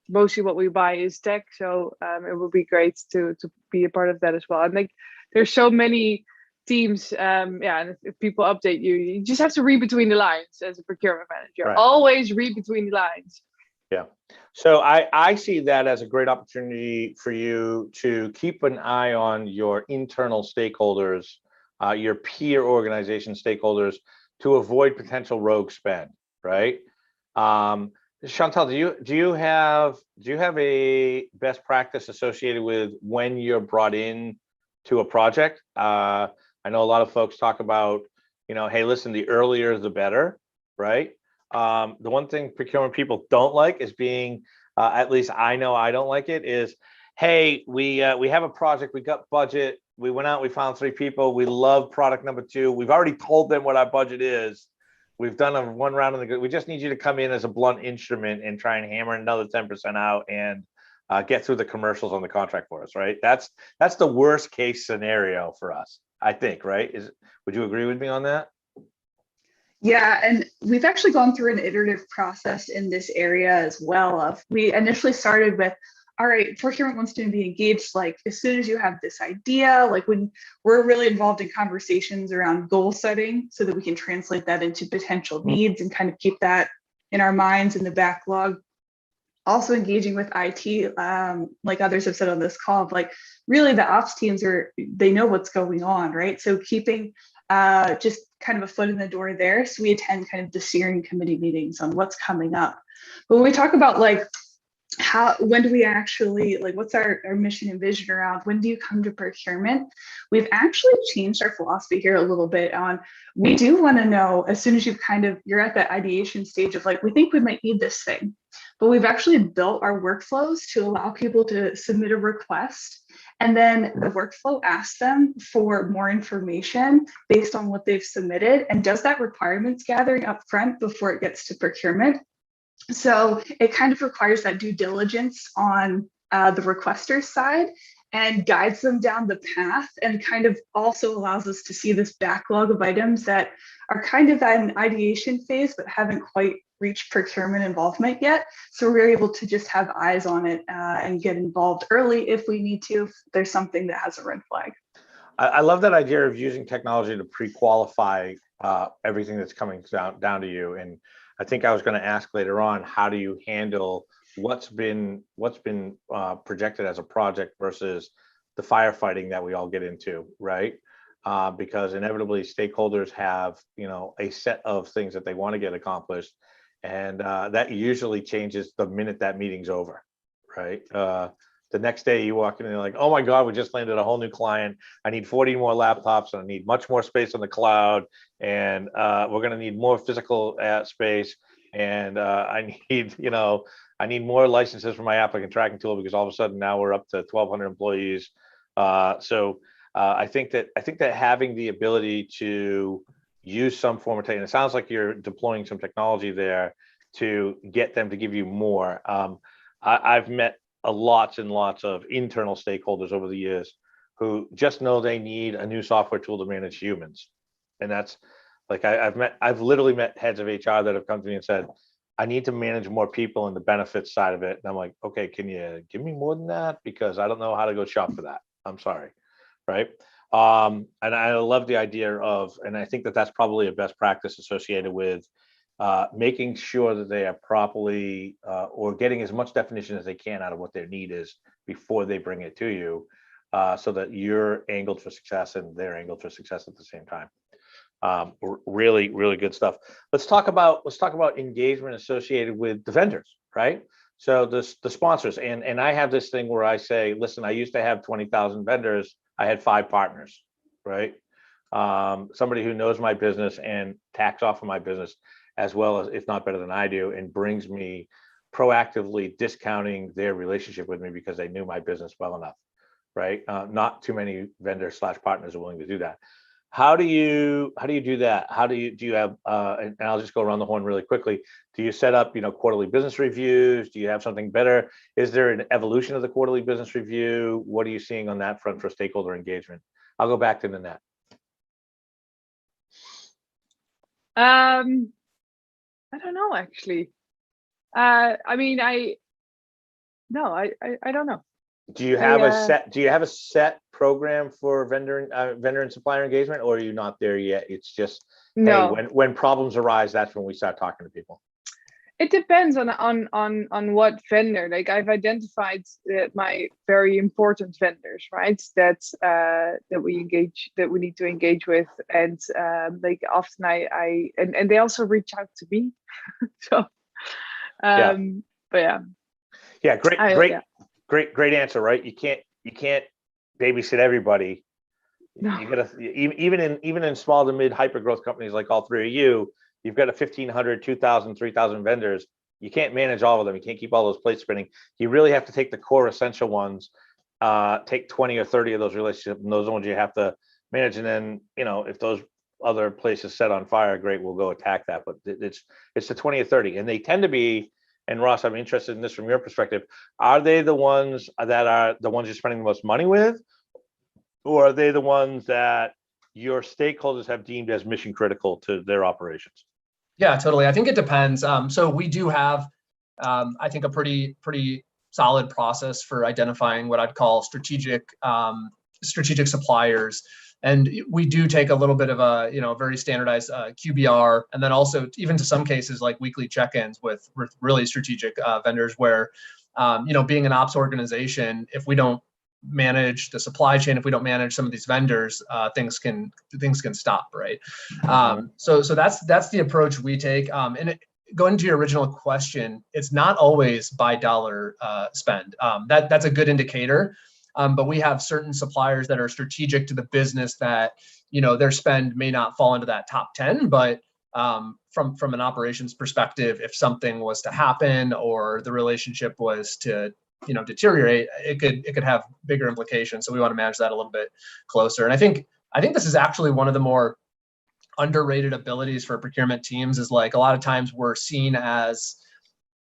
[SPEAKER 3] mostly what we buy is tech, so it would be great to be a part of that as well. And like, there's so many teams, and if people update you, you just have to read between the lines as a procurement manager. Right. Always read between the lines.
[SPEAKER 1] Yeah. So I see that as a great opportunity for you to keep an eye on your internal stakeholders, your peer organization stakeholders, to avoid potential rogue spend, right? Chantal, do you have a best practice associated with when you're brought in to a project? I know a lot of folks talk about, hey, listen, the earlier the better, right? The one thing procurement people don't like is being, at least I know I don't like it, is, hey, we have a project, we got budget, we went out, we found 3 people, we love product number 2, we've already told them what our budget is. We've done one round of the good. We just need you to come in as a blunt instrument and try and hammer another 10% out and get through the commercials on the contract for us, right? That's the worst case scenario for us, I think, right? Would you agree with me on that?
[SPEAKER 4] Yeah, and we've actually gone through an iterative process in this area as well. We initially started with, all right, procurement wants to be engaged, like as soon as you have this idea, like when we're really involved in conversations around goal setting so that we can translate that into potential needs and kind of keep that in our minds in the backlog. Also engaging with IT, like others have said on this call, like really the ops teams they know what's going on, right? So keeping just kind of a foot in the door there. So we attend kind of the steering committee meetings on what's coming up. But when we talk about like, when do we actually, like, what's our mission and vision around when do you come to procurement? We've actually changed our philosophy here a little bit on, we do want to know as soon as you're at that ideation stage of like, we think we might need this thing, but we've actually built our workflows to allow people to submit a request. And then the workflow asks them for more information based on what they've submitted and does that requirements gathering up front before it gets to procurement. So it kind of requires that due diligence on the requester's side. and guides them down the path, and kind of also allows us to see this backlog of items that are kind of at an ideation phase but haven't quite reached procurement involvement yet. So we're able to just have eyes on it and get involved early if we need to, if there's something that has a red flag.
[SPEAKER 1] I love that idea of using technology to pre-qualify everything that's coming down to you. And I think I was going to ask later on, how do you handle what's been projected as a project versus the firefighting that we all get into, right? Because inevitably stakeholders have, a set of things that they want to get accomplished, and that usually changes the minute that meeting's over, right? The next day you walk in and you're like, oh my God, we just landed a whole new client. I need 40 more laptops, and I need much more space on the cloud, and we're going to need more physical space, and I need more licenses for my applicant tracking tool, because all of a sudden now we're up to 1,200 employees. So I think that having the ability to use some form of technology, and it sounds like you're deploying some technology there to get them to give you more. I've met lots and lots of internal stakeholders over the years who just know they need a new software tool to manage humans. And that's like, I've literally met heads of HR that have come to me and said, I need to manage more people and the benefits side of it. And I'm like, okay, can you give me more than that? Because I don't know how to go shop for that. I'm sorry. Right. And I love the idea of, and I think that that's probably a best practice associated with making sure that they are properly or getting as much definition as they can out of what their need is before they bring it to you, so that you're angled for success and they're angled for success at the same time. Really, really good stuff. Let's talk about engagement associated with the vendors, right? So the sponsors, and I have this thing where I say, listen, I used to have 20,000 vendors. I had 5 partners, right? Somebody who knows my business and tacks off of my business as well as, if not better than I do, and brings me proactively discounting their relationship with me because they knew my business well enough, right? Not too many vendors / partners are willing to do that. How do you do that? Do you have, and I'll just go around the horn really quickly. Do you set up, quarterly business reviews? Do you have something better? Is there an evolution of the quarterly business review? What are you seeing on that front for stakeholder engagement? I'll go back to Nonet.
[SPEAKER 3] I don't know, actually. I don't know.
[SPEAKER 1] Do you have a set program for vendor and supplier engagement, or are you not there yet? It's just,
[SPEAKER 3] no.
[SPEAKER 1] Hey, when problems arise, that's when we start talking to people.
[SPEAKER 3] It depends on what vendor. Like, I've identified my very important vendors, right? That we need to engage with, and like often and they also reach out to me. So,
[SPEAKER 1] yeah.
[SPEAKER 3] But yeah.
[SPEAKER 1] Yeah, great answer, right? You can't babysit everybody.
[SPEAKER 3] No.
[SPEAKER 1] You gotta, even in small to mid hyper growth companies like all 3 of you, you've got 1,500, 2,000, 3,000 vendors. You can't manage all of them. You can't keep all those plates spinning. You really have to take the core essential ones, take 20 or 30 of those relationships, and those ones you have to manage. And then, if those other places set on fire, great, we'll go attack that. But it's the 20 or 30, and they tend to be. And Ross, I'm interested in this from your perspective. Are they the ones that are the ones you're spending the most money with, or are they the ones that your stakeholders have deemed as mission critical to their operations?
[SPEAKER 5] Yeah, totally. I think it depends. So we do have, I think, a pretty solid process for identifying what I'd call strategic suppliers. And we do take a little bit of a, very standardized QBR, and then also even to some cases like weekly check-ins with really strategic vendors where, being an ops organization, if we don't manage the supply chain, if we don't manage some of these vendors, things can stop, right? So that's the approach we take. And going to your original question, it's not always by dollar spend. That's a good indicator. But we have certain suppliers that are strategic to the business that, their spend may not fall into that top 10, but from an operations perspective, if something was to happen or the relationship was to, deteriorate, it could have bigger implications. So we want to manage that a little bit closer. And I think this is actually one of the more underrated abilities for procurement teams, is like a lot of times we're seen as,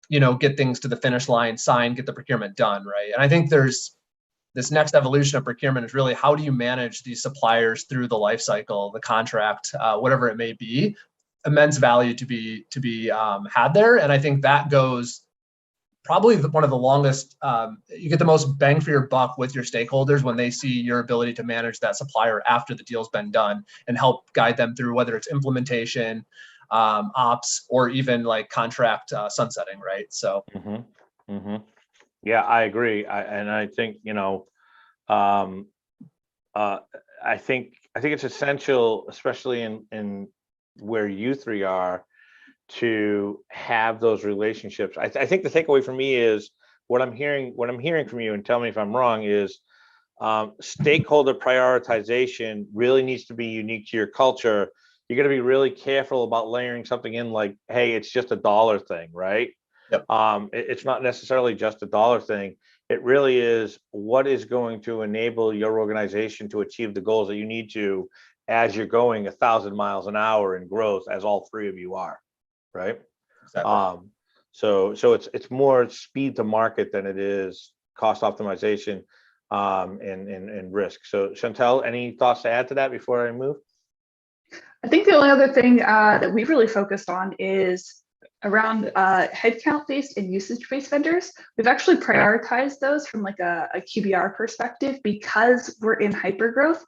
[SPEAKER 5] get things to the finish line, sign, get the procurement done, right? And I think there's this next evolution of procurement is really how do you manage these suppliers through the life cycle, the contract, whatever it may be. Immense value to be had there, and I think that goes probably one of the longest. You get the most bang for your buck with your stakeholders when they see your ability to manage that supplier after the deal's been done and help guide them through whether it's implementation, ops, or even like contract sunsetting, right? So.
[SPEAKER 1] Yeah, I agree. I think, I think it's essential, especially in where you three are, to have those relationships. I think the takeaway for me is what I'm hearing from you, and tell me if I'm wrong, is stakeholder prioritization really needs to be unique to your culture. You're going to be really careful about layering something in like, hey, it's just a dollar thing, right?
[SPEAKER 5] Yep.
[SPEAKER 1] It's not necessarily just a dollar thing. It really is what is going to enable your organization to achieve the goals that you need to as you're going 1,000 miles an hour in growth, as all three of you are, right?
[SPEAKER 5] Exactly.
[SPEAKER 1] So it's more speed to market than it is cost optimization and risk. So Chantal, any thoughts to add to that before I move?
[SPEAKER 4] I think the only other thing that we've really focused on is around headcount-based and usage-based vendors. We've actually prioritized those from like a QBR perspective because we're in hypergrowth.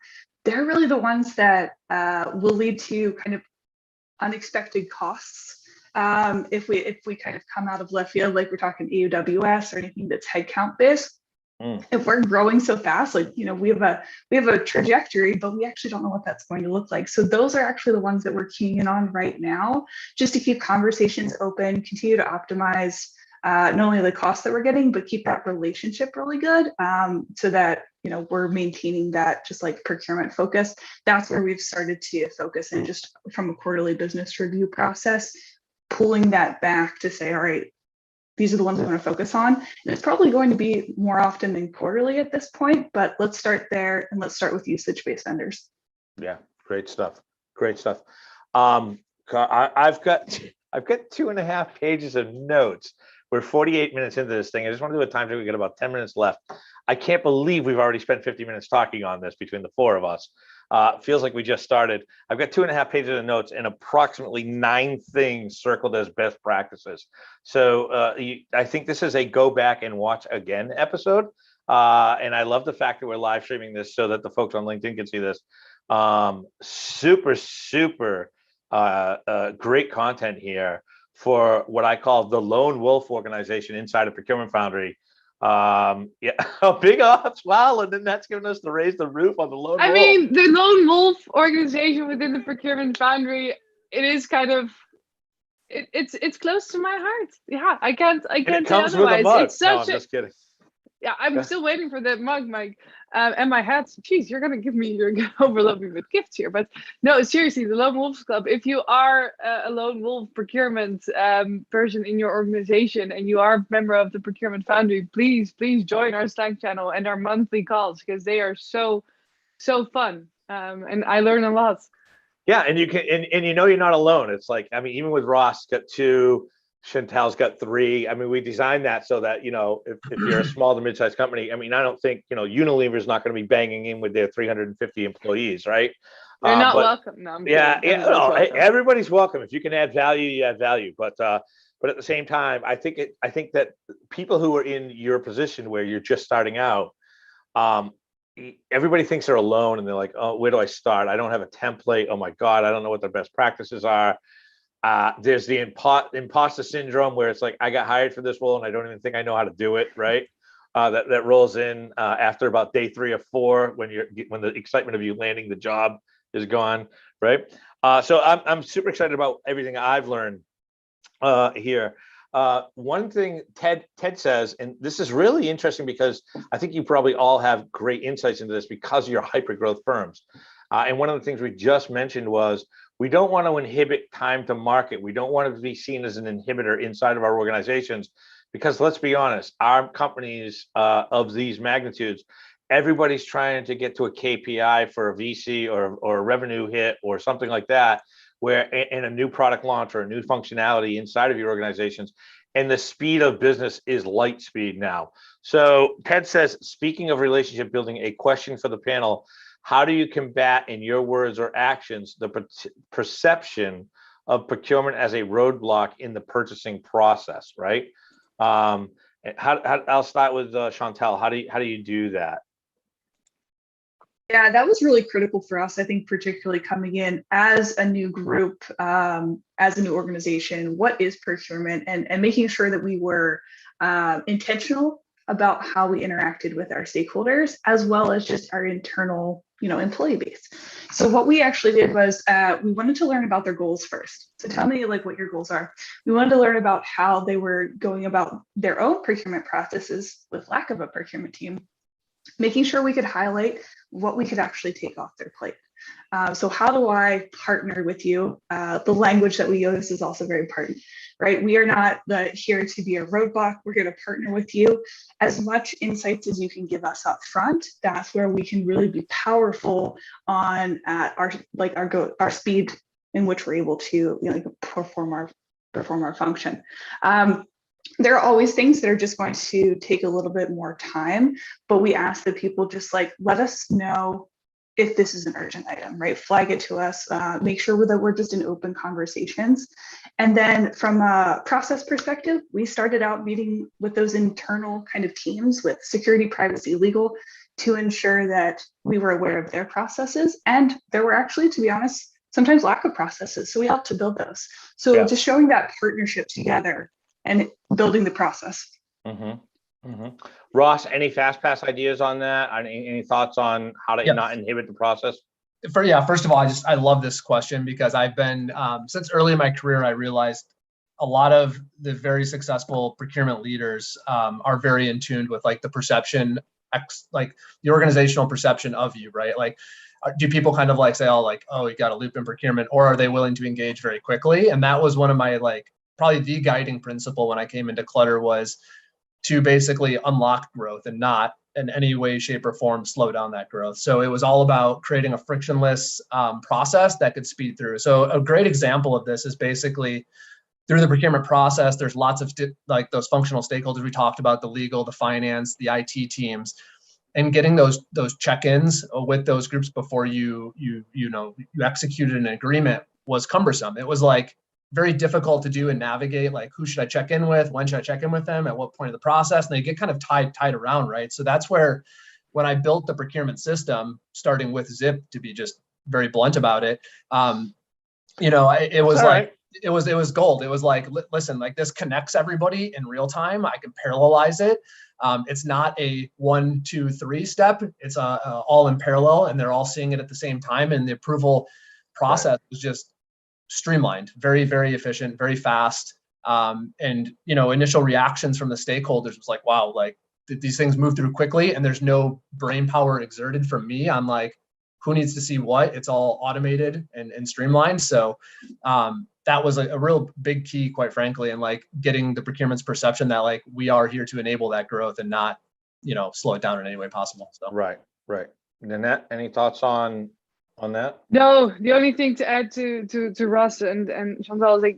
[SPEAKER 4] They're really the ones that will lead to kind of unexpected costs. If we kind of come out of left field, like we're talking EUWS or anything that's headcount-based. If we're growing so fast, like, we have a trajectory, but we actually don't know what that's going to look like. So those are actually the ones that we're keying in on right now, just to keep conversations open, continue to optimize not only the cost that we're getting, but keep that relationship really good, so that we're maintaining that just like procurement focus. That's where we've started to focus, and just from a quarterly business review process, pulling that back to say, all right, these are the ones we want to focus on. And it's probably going to be more often than quarterly at this point, but let's start there, and let's start with usage-based vendors.
[SPEAKER 1] Yeah, great stuff. Great stuff. I've got 2.5 pages of notes. We're 48 minutes into this thing. I just want to do a time check. We got about 10 minutes left. I can't believe we've already spent 50 minutes talking on this between the four of us. Feels like we just started. I've got 2.5 pages of notes and approximately 9 things circled as best practices. So I think this is a go back and watch again episode. And I love the fact that we're live streaming this so that the folks on LinkedIn can see this. Super great content here for what I call the lone wolf organization inside of Procurement Foundry. Big ops, wow, and then that's giving us to raise the roof on the lone wolf.
[SPEAKER 3] I mean, the lone wolf organization within the Procurement Foundry, it is kind of it's close to my heart. Yeah, I can't say otherwise.
[SPEAKER 1] With a mug.
[SPEAKER 3] It's such
[SPEAKER 1] I'm just kidding.
[SPEAKER 3] Yeah, I'm still waiting for the mug, Mike, and my hat. Jeez, you're gonna overload me with gifts here. But no, seriously, the Lone Wolves Club. If you are a Lone Wolf procurement person in your organization and you are a member of the Procurement Foundry, please join our Slack channel and our monthly calls, because they are so fun, and I learn a lot.
[SPEAKER 1] Yeah, and you can, and you're not alone. It's like, I mean, even with Ross, got 2. Chantal's got 3. I mean, we designed that so that, if you're a small to mid-sized company, I mean, I don't think, Unilever is not going to be banging in with their 350 employees, right?
[SPEAKER 3] They're not welcome. No, I'm kidding.
[SPEAKER 1] Welcome. Everybody's welcome. If you can add value, you add value. But at the same time, I think that people who are in your position where you're just starting out, everybody thinks they're alone, and they're like, oh, where do I start? I don't have a template. Oh my God, I don't know what their best practices are. There's the imposter syndrome where it's like, I got hired for this role and I don't even think I know how to do it, right? That rolls in after about day 3 or 4 when the excitement of you landing the job is gone, right? So I'm super excited about everything I've learned here. One thing Ted says, and this is really interesting because I think you probably all have great insights into this because you're hypergrowth firms. And one of the things we just mentioned was, we don't want to inhibit time to market. We don't want to be seen as an inhibitor inside of our organizations, because let's be honest, our companies of these magnitudes, everybody's trying to get to a KPI for a VC or a revenue hit or something like that. where in a new product launch or a new functionality inside of your organizations, and the speed of business is light speed now. So Ted says, speaking of relationship building, a question for the panel: how do you combat, in your words or actions, the perception of procurement as a roadblock in the purchasing process, right? I'll start with Chantal. How do you do that?
[SPEAKER 4] Yeah, that was really critical for us, I think, particularly coming in as a new group, as a new organization. What is procurement, and making sure that we were intentional about how we interacted with our stakeholders, as well as just our internal, employee base. So what we actually did was we wanted to learn about their goals first. So tell me like what your goals are. We wanted to learn about how they were going about their own procurement processes with lack of a procurement team, making sure we could highlight what we could actually take off their plate. So how do I partner with you? The language that we use is also very important, right? We are not here to be a roadblock. We're going to partner with you. As much insights as you can give us up front, that's where we can really be powerful on our speed in which we're able to perform our function. There are always things that are just going to take a little bit more time, but we ask that people just let us know if this is an urgent item, right? Flag it to us, make sure that we're just in open conversations. And then from a process perspective, we started out meeting with those internal kind of teams with security, privacy, legal, to ensure that we were aware of their processes. And there were actually, to be honest, sometimes lack of processes. So we helped to build those. So just showing that partnership together and building the process.
[SPEAKER 1] Ross, any fast pass ideas on that? Any thoughts on how to not inhibit the process?
[SPEAKER 5] First of all, I love this question, because I've been, since early in my career, I realized a lot of the very successful procurement leaders are very in tune with the perception, the organizational perception of you, right? Do people kind of say, oh, you got a loop in procurement, or are they willing to engage very quickly? And that was one of my probably the guiding principle when I came into Clutter, was to basically unlock growth and not in any way, shape, or form slow down that growth. So it was all about creating a frictionless process that could speed through. So a great example of this is basically through the procurement process, there's lots of those functional stakeholders we talked about, the legal, the finance, the IT teams, and getting those check-ins with those groups before you executed an agreement was cumbersome. It was very difficult to do and navigate, who should I check in with? When should I check in with them? At what point of the process? And they get kind of tied around, right? So that's where, when I built the procurement system, starting with Zip, to be just very blunt about it, it was it was gold. It was listen, this connects everybody in real time. I can parallelize it. It's not a 1, 2, 3 step. It's all in parallel, and they're all seeing it at the same time. And the approval process was just streamlined, very, very efficient, very fast. And initial reactions from the stakeholders was wow, these things move through quickly, and there's no brain power exerted from me. I'm who needs to see what? It's all automated and streamlined. So that was a real big key, quite frankly, and getting the procurement's perception that we are here to enable that growth and not slow it down in any way possible. So
[SPEAKER 1] right. Nonet, any thoughts on that?
[SPEAKER 3] No, the only thing to add to Russ and Chantal is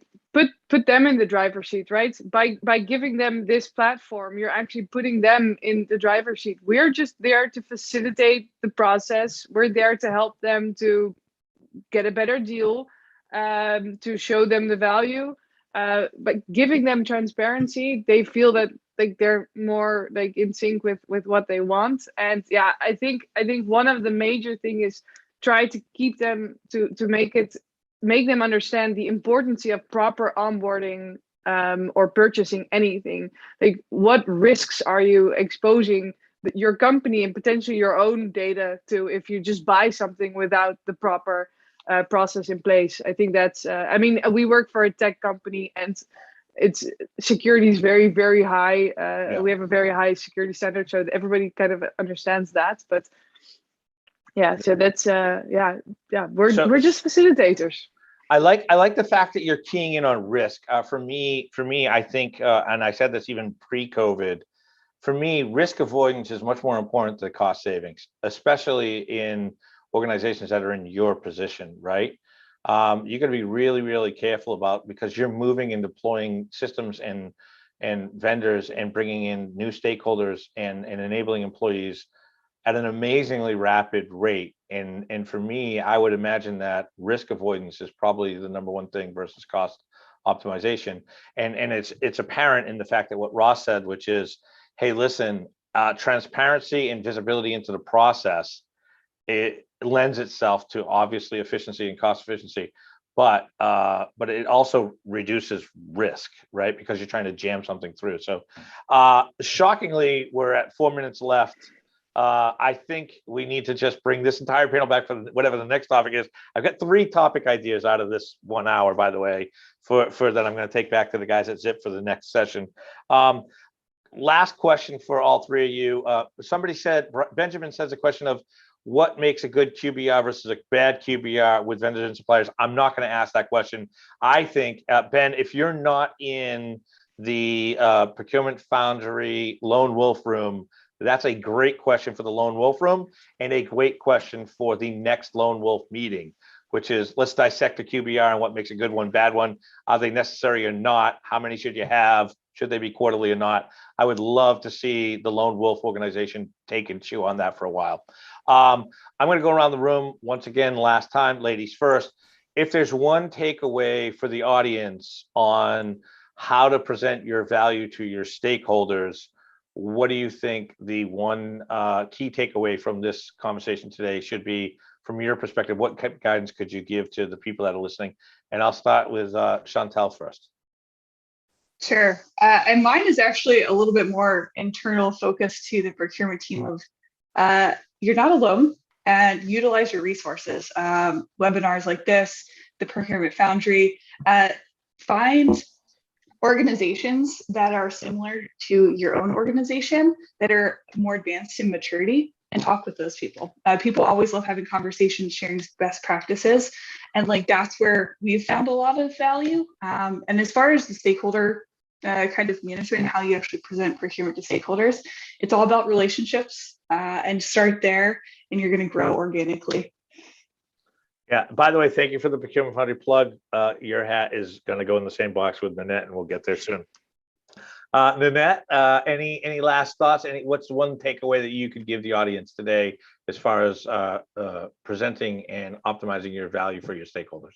[SPEAKER 3] put them in the driver's seat, right? By giving them this platform, you're actually putting them in the driver's seat. We're just there to facilitate the process. We're there to help them to get a better deal, to show them the value. But giving them transparency, they feel that they're more in sync with what they want. And yeah, I think one of the major thing is try to keep them to make them understand the importance of proper onboarding or purchasing anything. What risks are you exposing your company and potentially your own data to if you just buy something without the proper process in place? I think that's we work for a tech company, and it's security is very, very high. We have a very high security standard, so everybody kind of understands that. But yeah, so that's we're just facilitators.
[SPEAKER 1] I like the fact that you're keying in on risk. For me, I think, and I said this even pre-COVID, for me, risk avoidance is much more important than cost savings, especially in organizations that are in your position, right? you got to be really, really careful about, because you're moving and deploying systems and vendors and bringing in new stakeholders and enabling employees at an amazingly rapid rate. And for me, I would imagine that risk avoidance is probably the #1 thing versus cost optimization. And it's apparent in the fact that what Ross said, which is, hey, listen, transparency and visibility into the process, it lends itself to obviously efficiency and cost efficiency, but it also reduces risk, right? Because you're trying to jam something through. So shockingly, we're at 4 minutes left. I think we need to just bring this entire panel back for whatever the next topic is. I've got 3 topic ideas out of this 1 hour, by the way, for that I'm going to take back to the guys at Zip for the next session. Last question for all 3 of you. Somebody said, Benjamin says a question of what makes a good QBR versus a bad QBR with vendors and suppliers. I'm not going to ask that question. I think, Ben, if you're not in the Procurement Foundry Lone Wolf Room, that's a great question for the Lone Wolf Room and a great question for the next Lone Wolf meeting, which is, let's dissect the QBR and what makes a good one, bad one. Are they necessary or not? How many should you have? Should they be quarterly or not? I would love to see the Lone Wolf organization take and chew on that for a while. I'm going to go around the room once again, last time, ladies first. If there's one takeaway for the audience on how to present your value to your stakeholders, what do you think the one key takeaway from this conversation today should be from your perspective? What type of guidance could you give to the people that are listening? And I'll start with Chantal first.
[SPEAKER 4] Sure. And mine is actually a little bit more internal focused to the procurement team of you're not alone, and utilize your resources. Webinars like this, the Procurement Foundry, find organizations that are similar to your own organization that are more advanced in maturity, and talk with those people. People always love having conversations, sharing best practices. And like, that's where we've found a lot of value. And as far as the stakeholder kind of management, how you actually present procurement to stakeholders, it's all about relationships, and start there, and you're going to grow organically.
[SPEAKER 1] Yeah, by the way, thank you for the Procurement Foundry plug. Your hat is going to go in the same box with Nonet, and we'll get there soon. Nonet, any last thoughts? What's one takeaway that you could give the audience today as far as presenting and optimizing your value for your stakeholders?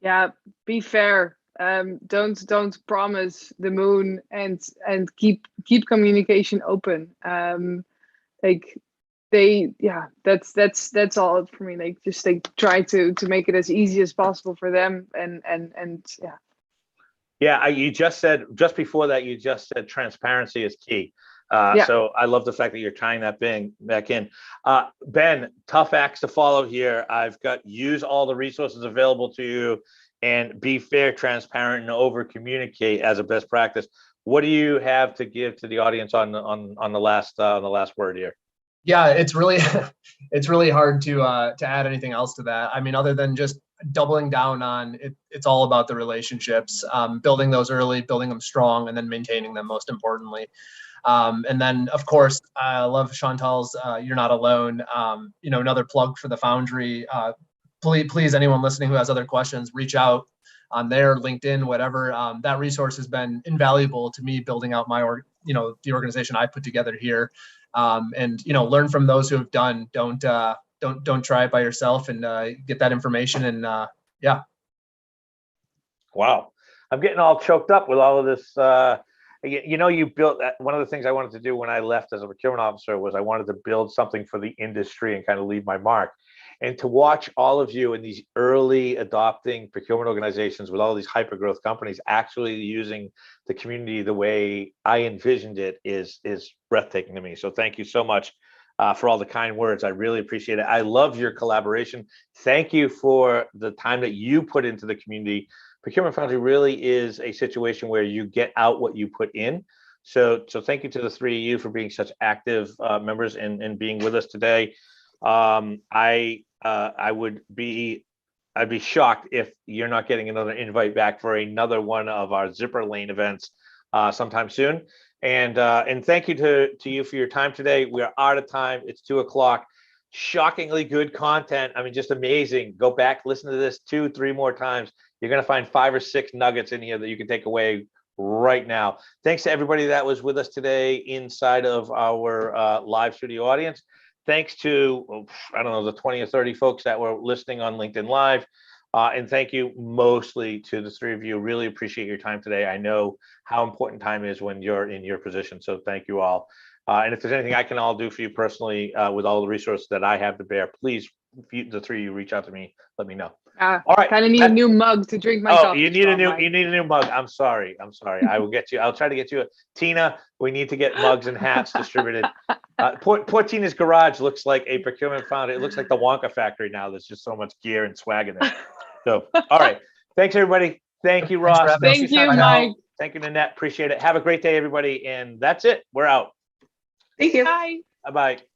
[SPEAKER 3] Yeah, be fair. Don't promise the moon, and keep communication open. That's all for me. Like, just try to make it as easy as possible for them, and yeah.
[SPEAKER 1] Yeah, you just said, just before that, you just said transparency is key. So I love the fact that you're tying that back in. Ben, tough acts to follow here. I've got use all the resources available to you and be fair, transparent, and over communicate as a best practice. What do you have to give to the audience on the last word here?
[SPEAKER 5] Yeah, it's really hard to add anything else to that. I mean, other than just doubling down on it, it's all about the relationships, building those early, building them strong, and then maintaining them, most importantly. And then, of course, I love Chantal's "You're Not Alone." Another plug for the Foundry. Please, anyone listening who has other questions, reach out on there, LinkedIn, whatever. That resource has been invaluable to me building out my the organization I put together here. And learn from those who have done. Don't try it by yourself, and get that information. And yeah.
[SPEAKER 1] Wow, I'm getting all choked up with all of this. You built one of the things I wanted to do when I left as a procurement officer was I wanted to build something for the industry and kind of leave my mark. And to watch all of you in these early adopting procurement organizations with all these hyper growth companies actually using the community the way I envisioned it is breathtaking to me. So thank you so much for all the kind words. I really appreciate it. I love your collaboration. Thank you for the time that you put into the community. Procurement Foundry really is a situation where you get out what you put in. So thank you to the 3 of you for being such active members and being with us today. I'd be shocked if you're not getting another invite back for another one of our Zipper Lane events sometime soon. And thank you to you for your time today. We are out of time. It's 2 o'clock. shockingly good content. I mean, just amazing. Go back, listen to this 2-3 more times. You're going to find 5 or 6 nuggets in here that you can take away right now. Thanks to everybody that was with us today inside of our live studio audience. Thanks to, I don't know, the 20 or 30 folks that were listening on LinkedIn Live. And thank you mostly to the 3 of you. Really appreciate your time today. I know how important time is when you're in your position. So thank you all. And if there's anything I can all do for you personally with all the resources that I have to bear, please, the 3 of you reach out to me. Let me know. All right.
[SPEAKER 3] Kind of need a new mug to drink my coffee.
[SPEAKER 1] You need a new mug. I'm sorry. I will get you. I'll try to get you Tina. We need to get mugs and hats distributed. Poor Tina's garage looks like a procurement foundry. It looks like the Wonka factory now. There's just so much gear and swag in there. So, all right. Thanks, everybody. Thank you, Ross.
[SPEAKER 3] Thank you, Mike.
[SPEAKER 1] Thank you, Nonet. Appreciate it. Have a great day, everybody. And that's it. We're out.
[SPEAKER 4] Thank you.
[SPEAKER 3] Bye.
[SPEAKER 1] Bye-bye.